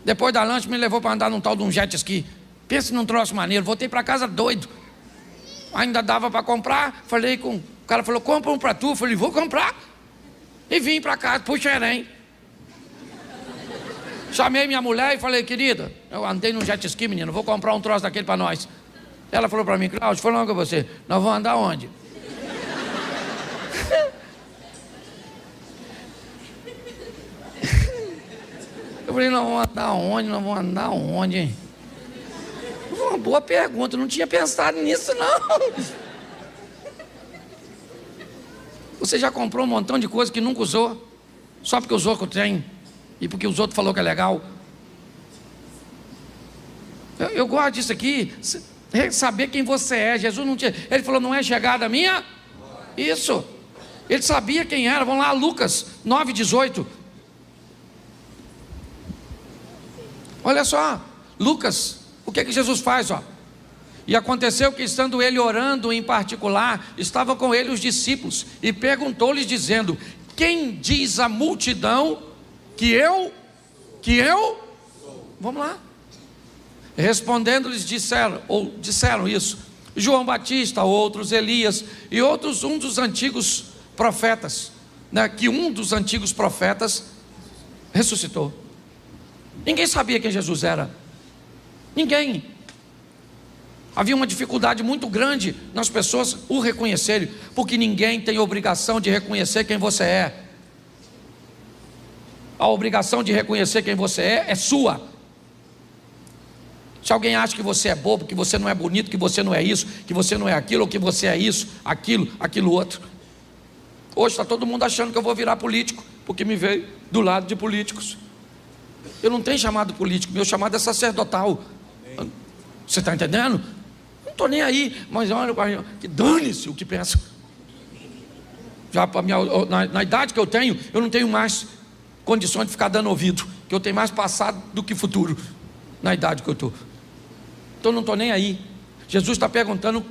Depois da lancha me levou para andar num tal de um jet ski. Pensa num troço maneiro. Voltei para casa doido. Ainda dava para comprar. Falei com... O cara falou: compra um para tu. Eu falei: vou comprar. E vim para casa, pro Xerém. Chamei minha mulher e falei: querida, eu andei num jet ski, menino, vou comprar um troço daquele para nós. Ela falou para mim: Cláudio, falando com você, nós vamos andar onde? Eu falei: nós vamos andar onde? Nós vamos andar onde, hein? Uma boa pergunta, eu não tinha pensado nisso não. Você já comprou um montão de coisa que nunca usou, só porque os outros têm e porque os outros falaram que é legal? Eu gosto disso aqui, saber quem você é. Jesus não tinha, ele falou: não é chegada a minha? Isso, ele sabia quem era. Vamos lá, Lucas 9:18. Olha só, Lucas, o que Jesus faz, ó? E aconteceu que, estando ele orando em particular, estavam com ele os discípulos, e perguntou-lhes dizendo: quem diz a multidão que eu? Vamos lá. Respondendo-lhes disseram isso: João Batista, outros Elias, e outros um dos antigos profetas, né? Que um dos antigos profetas ressuscitou. Ninguém sabia quem Jesus era. Ninguém. Havia uma dificuldade muito grande nas pessoas o reconhecerem, porque ninguém tem obrigação de reconhecer quem você é. A obrigação de reconhecer quem você é sua. Se alguém acha que você é bobo, que você não é bonito, que você não é isso, que você não é aquilo, ou que você é isso, aquilo outro. Hoje está todo mundo achando que eu vou virar político, porque me veio do lado de políticos. Eu não tenho chamado político, meu chamado é sacerdotal. Você está entendendo? Não estou nem aí, mas olha, que dane-se o que pensa. Já na idade que eu tenho, eu não tenho mais condições de ficar dando ouvido, que eu tenho mais passado do que futuro, na idade que eu estou. Então não estou nem aí. Jesus está perguntando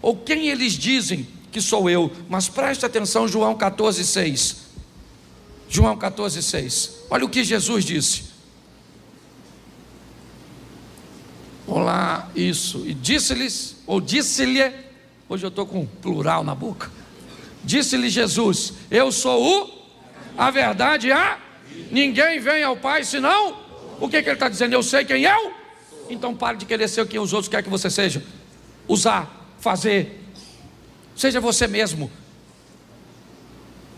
ou quem eles dizem que sou eu. Mas preste atenção, João 14:6. João 14:6. Olha o que Jesus disse. Olá, isso. E disse-lhes, ou disse-lhe, hoje eu estou com plural na boca. Disse-lhe Jesus: eu sou a verdade, ninguém vem ao Pai senão. O que ele está dizendo? Eu sei quem eu. Então pare de querer ser quem os outros querem que você seja. Usar, fazer. Seja você mesmo.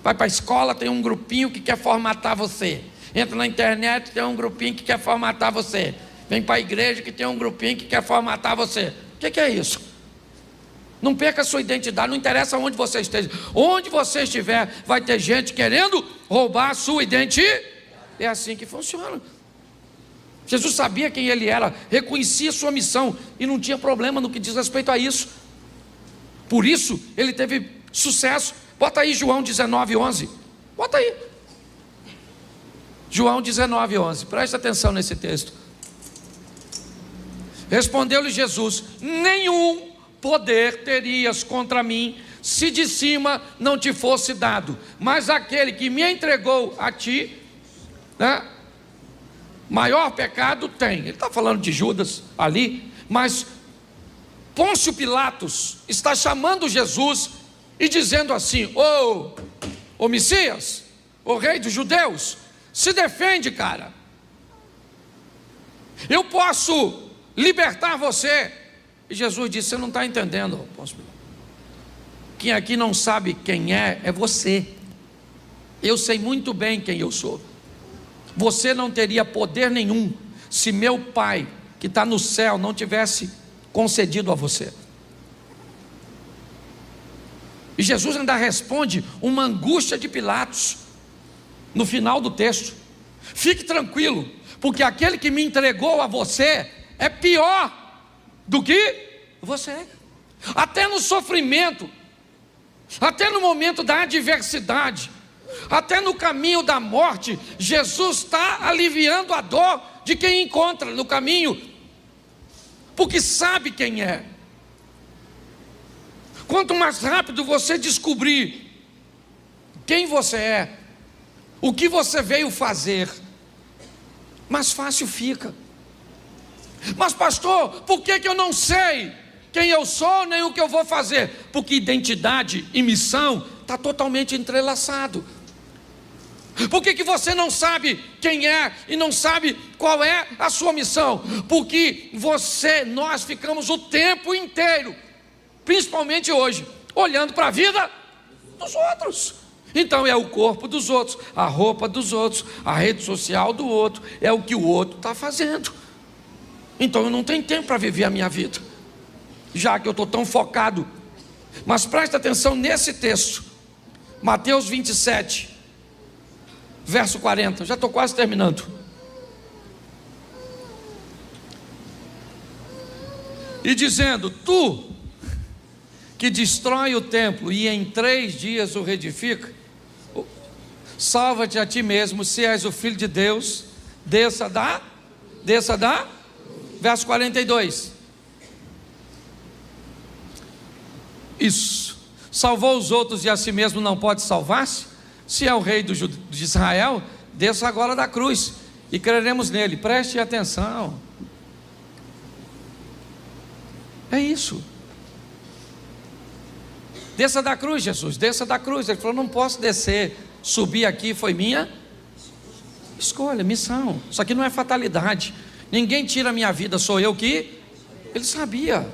Vai para a escola, tem um grupinho que quer formatar você. Entra na internet, tem um grupinho que quer formatar você. Vem para a igreja que tem um grupinho que quer formatar você. O que é isso? Não perca a sua identidade, não interessa onde você esteja. Onde você estiver, vai ter gente querendo roubar a sua identidade. É assim que funciona. Jesus sabia quem ele era, reconhecia sua missão e não tinha problema no que diz respeito a isso. Por isso ele teve sucesso. Bota aí João 19:11. Bota aí. João 19:11. Presta atenção nesse texto. Respondeu-lhe Jesus: nenhum poder terias contra mim, se de cima não te fosse dado. Mas aquele que me entregou a ti, né, maior pecado tem. Ele está falando de Judas ali, mas Pôncio Pilatos está chamando Jesus e dizendo assim: ô Messias, ô rei dos judeus, se defende, cara. Eu posso libertar você. E Jesus disse: você não está entendendo, Pôncio Pilatos. Quem aqui não sabe quem é você. Eu sei muito bem quem eu sou. Você não teria poder nenhum se meu Pai, que está no céu, não tivesse concedido a você. E Jesus ainda responde uma angústia de Pilatos no final do texto: fique tranquilo, porque aquele que me entregou a você é pior do que você. Até no sofrimento, até no momento da adversidade, até no caminho da morte, Jesus está aliviando a dor de quem encontra no caminho, porque sabe quem é. Quanto mais rápido você descobrir quem você é, o que você veio fazer, mais fácil fica. Mas pastor, por que eu não sei quem eu sou nem o que eu vou fazer? Porque identidade e missão está totalmente entrelaçado. Por que você não sabe quem é e não sabe qual é a sua missão? Porque nós ficamos o tempo inteiro, principalmente hoje, olhando para a vida dos outros. Então é o corpo dos outros, a roupa dos outros, a rede social do outro, é o que o outro está fazendo. Então eu não tenho tempo para viver a minha vida, já que eu estou tão focado. Mas presta atenção nesse texto, Mateus 27, verso 40, já estou quase terminando. E dizendo: tu que destrói o templo e em 3 dias o reedifica, salva-te a ti mesmo, se és o Filho de Deus, desça da, verso 42. Isso. Salvou os outros e a si mesmo não pode salvar-se? Se é o rei de Israel, desça agora da cruz e creremos nele. Preste atenção. É isso. Desça da cruz, Jesus, desça da cruz. Ele falou: não posso descer, subir aqui foi minha escolha, missão. Isso aqui não é fatalidade. Ninguém tira a minha vida, sou eu que... Ele sabia.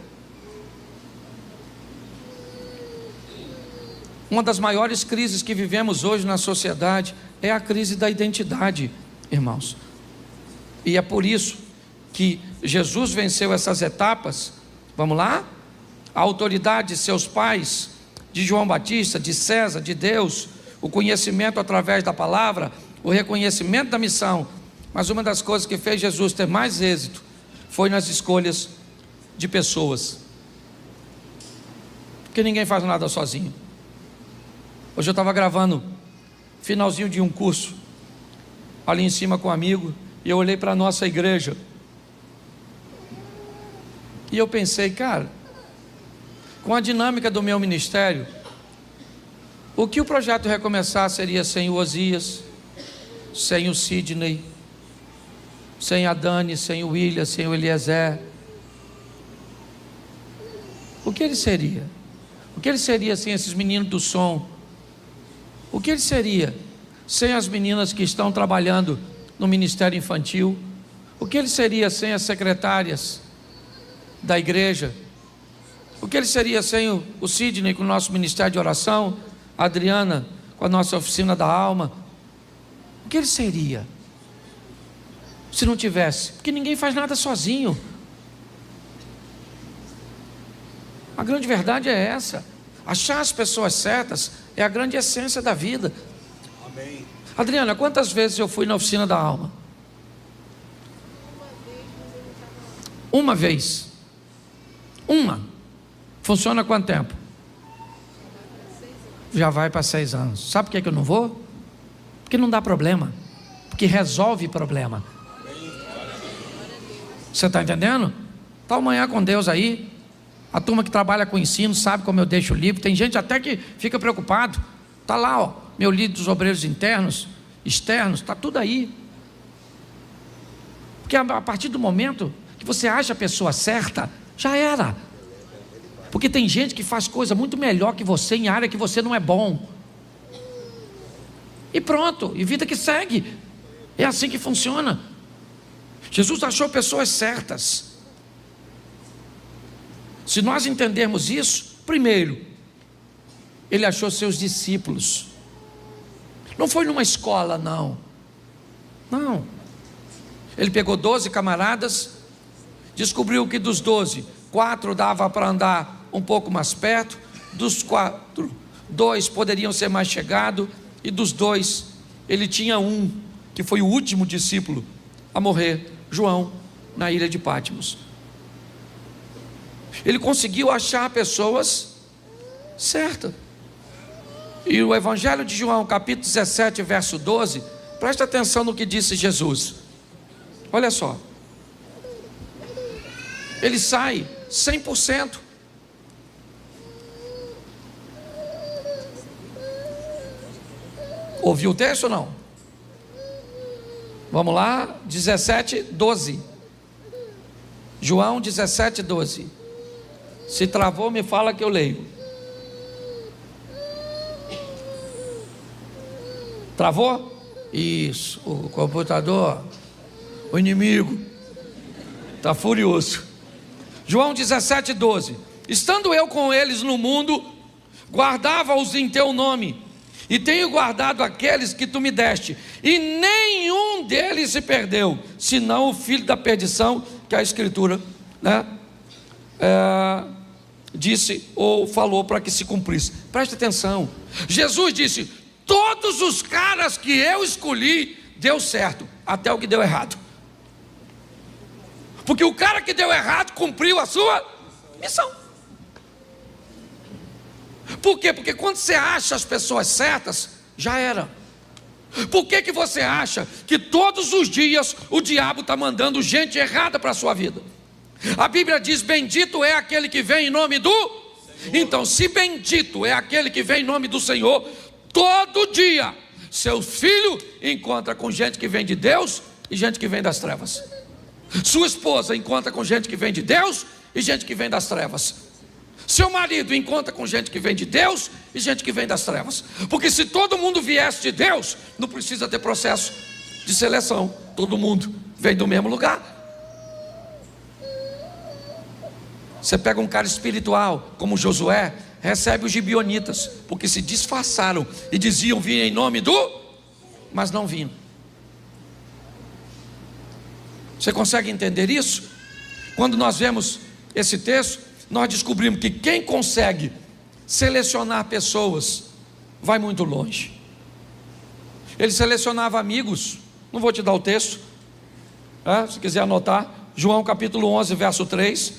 Uma das maiores crises que vivemos hoje na sociedade é a crise da identidade, irmãos. E é por isso que Jesus venceu essas etapas. Vamos lá? A autoridade de seus pais, de João Batista, de César, de Deus, o conhecimento através da palavra, o reconhecimento da missão. Mas uma das coisas que fez Jesus ter mais êxito foi nas escolhas de pessoas, porque ninguém faz nada sozinho. Hoje eu estava gravando finalzinho de um curso ali em cima com um amigo, e eu olhei para a nossa igreja e eu pensei: cara, com a dinâmica do meu ministério, o que o projeto Recomeçar seria sem o Osias, sem o Sidney, sem a Dani, sem o William, sem o Eliezer? O que ele seria? O que ele seria sem esses meninos do som? O que ele seria sem as meninas que estão trabalhando no Ministério Infantil? O que ele seria sem as secretárias da igreja? O que ele seria sem o Sidney com o nosso Ministério de Oração, a Adriana com a nossa Oficina da Alma? O que ele seria se não tivesse? Porque ninguém faz nada sozinho. A grande verdade é essa. Achar as pessoas certas é a grande essência da vida. Amém. Adriana, quantas vezes eu fui na Oficina da Alma? Uma vez. Uma. Funciona há quanto tempo? Já vai para 6 anos. Sabe por que eu não vou? Porque não dá problema. Porque resolve problema. Você está entendendo? Está amanhã com Deus aí. A turma que trabalha com ensino sabe como eu deixo o livro. Tem gente até que fica preocupado. Está lá, ó, meu livro dos obreiros internos, externos, está tudo aí. Porque a partir do momento que você acha a pessoa certa, já era. Porque tem gente que faz coisa muito melhor que você em área que você não é bom. E pronto, e vida que segue. É assim que funciona. Jesus achou pessoas certas. Se nós entendermos isso, primeiro, ele achou seus discípulos. Não foi numa escola, não. Não. Ele pegou 12 camaradas, descobriu que dos 12, 4 dava para andar um pouco mais perto, dos 4, 2 poderiam ser mais chegados, e dos 2, ele tinha um, que foi o último discípulo a morrer, João, na ilha de Patmos. Ele conseguiu achar pessoas certas. E o Evangelho de João, capítulo 17, verso 12, presta atenção no que disse Jesus. Olha só. Ele sai 100%. Ouviu o texto ou não? Vamos lá, 17, 12. João 17, 12. Se travou, me fala que eu leio. Travou? Isso, o computador, o inimigo está furioso. João 17, 12. Estando eu com eles no mundo, guardava-os em teu nome, e tenho guardado aqueles que tu me deste, e nenhum deles se perdeu, senão o filho da perdição, que a Escritura, né, disse ou falou para que se cumprisse. Preste atenção. Jesus disse: todos os caras que eu escolhi deu certo, até o que deu errado. Porque o cara que deu errado cumpriu a sua missão. Por quê? Porque quando você acha as pessoas certas, já era. Por que você acha que todos os dias o diabo está mandando gente errada para a sua vida? A Bíblia diz: bendito é aquele que vem em nome do Senhor. Então, se bendito é aquele que vem em nome do Senhor, todo dia seu filho encontra com gente que vem de Deus e gente que vem das trevas. Sua esposa encontra com gente que vem de Deus e gente que vem das trevas. Seu marido encontra com gente que vem de Deus e gente que vem das trevas. Porque se todo mundo viesse de Deus, não precisa ter processo de seleção. Todo mundo vem do mesmo lugar. Você pega um cara espiritual como Josué, recebe os gibeonitas, porque se disfarçaram e diziam vir em nome do, mas não vinham. Você consegue entender isso? Quando nós vemos esse texto, nós descobrimos que quem consegue selecionar pessoas vai muito longe. Ele selecionava amigos. Não vou te dar o texto, se quiser anotar. João capítulo 11, verso 3.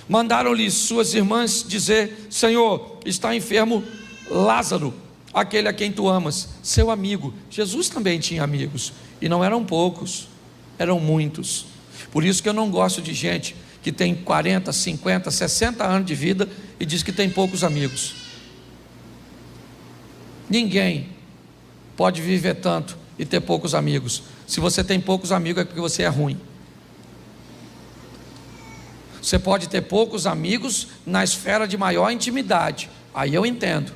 Mandaram-lhe suas irmãs dizer: Senhor, está enfermo Lázaro, aquele a quem tu amas, seu amigo. Jesus também tinha amigos, e não eram poucos, eram muitos. Por isso que eu não gosto de gente que tem 40, 50, 60 anos de vida e diz que tem poucos amigos. Ninguém pode viver tanto e ter poucos amigos. Se você tem poucos amigos é porque você é ruim. Você pode ter poucos amigos na esfera de maior intimidade, aí eu entendo.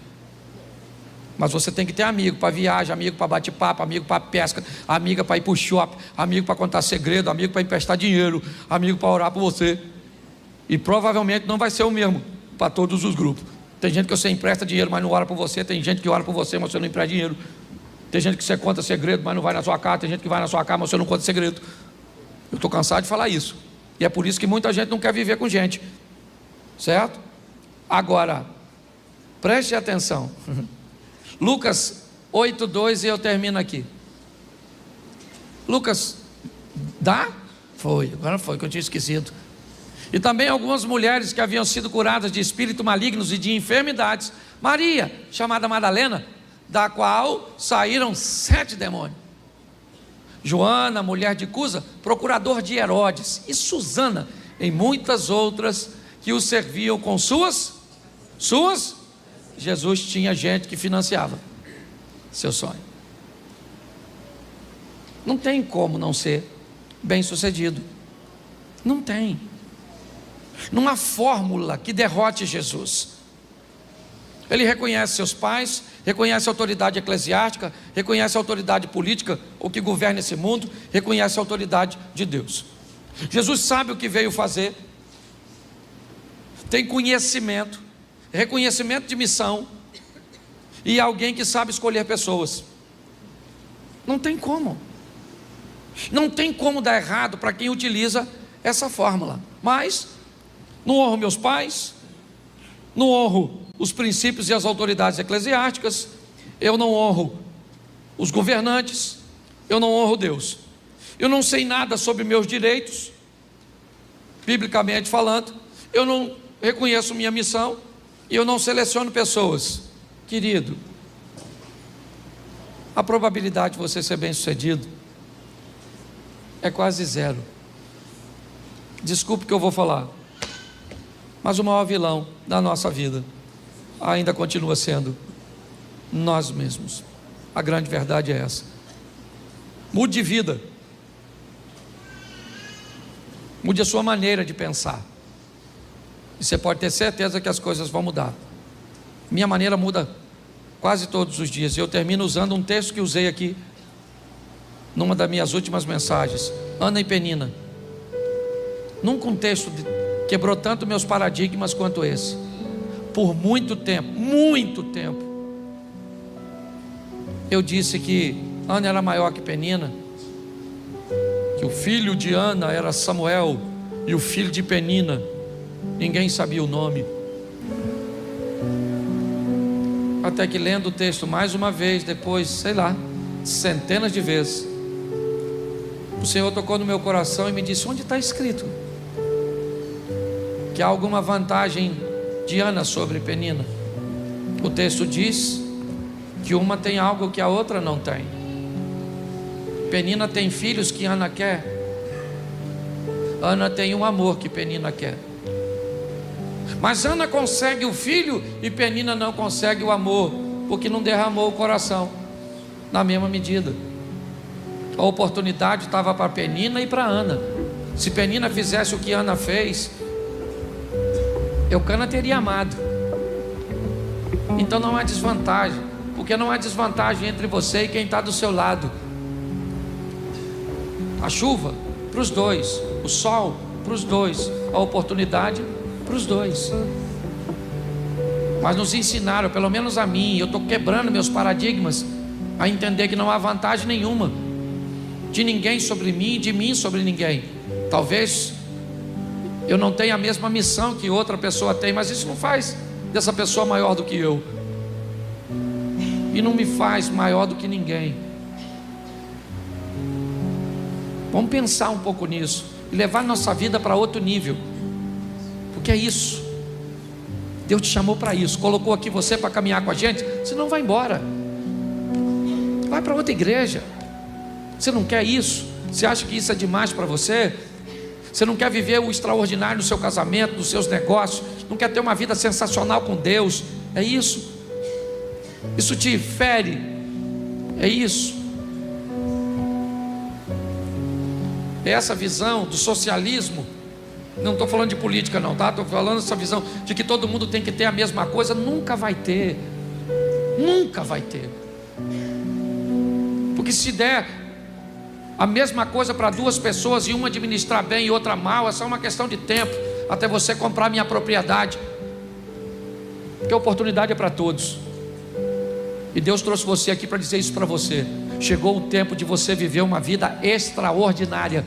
Mas você tem que ter amigo para viagem, amigo para bate-papo, amigo para pesca, amiga para ir para o shopping, amigo para contar segredo, amigo para emprestar dinheiro, amigo para orar por você. E provavelmente não vai ser o mesmo para todos os grupos. Tem gente que você empresta dinheiro, mas não ora por você. Tem gente que ora por você, mas você não empresta dinheiro. Tem gente que você conta segredo, mas não vai na sua casa. Tem gente que vai na sua casa, mas você não conta segredo. Eu estou cansado de falar isso. E é por isso que muita gente não quer viver com gente, certo? Agora, preste atenção. Lucas 8:2, e eu termino aqui. Lucas, dá? Foi, agora foi, que eu tinha esquecido. E também algumas mulheres que haviam sido curadas de espíritos malignos e de enfermidades. Maria, chamada Madalena, da qual saíram 7 demônios. Joana, mulher de Cusa, procurador de Herodes. E Susana, e muitas outras que o serviam com suas. Jesus tinha gente que financiava seu sonho. Não tem como não ser bem sucedido. Não tem. Não há fórmula que derrote Jesus. Ele reconhece seus pais, reconhece a autoridade eclesiástica, reconhece a autoridade política, o que governa esse mundo, reconhece a autoridade de Deus. Jesus sabe o que veio fazer, tem conhecimento, reconhecimento de missão, e alguém que sabe escolher pessoas. Não tem como. Não tem como dar errado para quem utiliza essa fórmula. Mas não honro meus pais, não honro os princípios e as autoridades eclesiásticas, eu não honro os governantes, eu não honro Deus. Eu não sei nada sobre meus direitos, biblicamente falando, eu não reconheço minha missão e eu não seleciono pessoas. Querido, a probabilidade de você ser bem-sucedido é quase zero. Desculpe o que eu vou falar, mas o maior vilão da nossa vida ainda continua sendo nós mesmos. A grande verdade é essa. Mude de vida, mude a sua maneira de pensar, e você pode ter certeza que as coisas vão mudar. Minha maneira muda quase todos os dias, e eu termino usando um texto que usei aqui numa das minhas últimas mensagens. Ana e Penina. Nunca um texto quebrou tanto meus paradigmas quanto esse. Por muito tempo, eu disse que Ana era maior que Penina, que o filho de Ana era Samuel, e o filho de Penina, ninguém sabia o nome. Até que, lendo o texto mais uma vez, depois, sei lá, centenas de vezes, o Senhor tocou no meu coração e me disse: onde está escrito que há alguma vantagem de Ana sobre Penina? O texto diz que uma tem algo que a outra não tem. Penina tem filhos que Ana quer. Ana tem um amor que Penina quer. Mas Ana consegue o filho e Penina não consegue o amor, porque não derramou o coração na mesma medida. A oportunidade estava para Penina e para Ana. Se Penina fizesse o que Ana fez, Eucana teria amado. Então não há desvantagem, porque não há desvantagem entre você e quem está do seu lado. A chuva para os dois, o sol para os dois, a oportunidade para os dois. Mas nos ensinaram, pelo menos a mim, eu estou quebrando meus paradigmas, a entender que não há vantagem nenhuma de ninguém sobre mim e de mim sobre ninguém. Talvez eu não tenha a mesma missão que outra pessoa tem, mas isso não faz dessa pessoa maior do que eu, e não me faz maior do que ninguém. Vamos pensar um pouco nisso e levar nossa vida para outro nível, porque é isso. Deus te chamou para isso, colocou aqui você para caminhar com a gente. Você não vai embora, vai para outra igreja. Você não quer isso? Você acha que isso é demais para você? Você não quer viver o extraordinário no seu casamento, nos seus negócios? Não quer ter uma vida sensacional com Deus? É isso? Isso te fere? É isso? É essa visão do socialismo? Não estou falando de política não, tá? Estou falando dessa visão de que todo mundo tem que ter a mesma coisa. Nunca vai ter. Nunca vai ter. Porque se der a mesma coisa para duas pessoas e uma administrar bem e outra mal, é só uma questão de tempo até você comprar minha propriedade, porque a oportunidade é para todos. E Deus trouxe você aqui para dizer isso para você. Chegou o tempo de você viver uma vida extraordinária.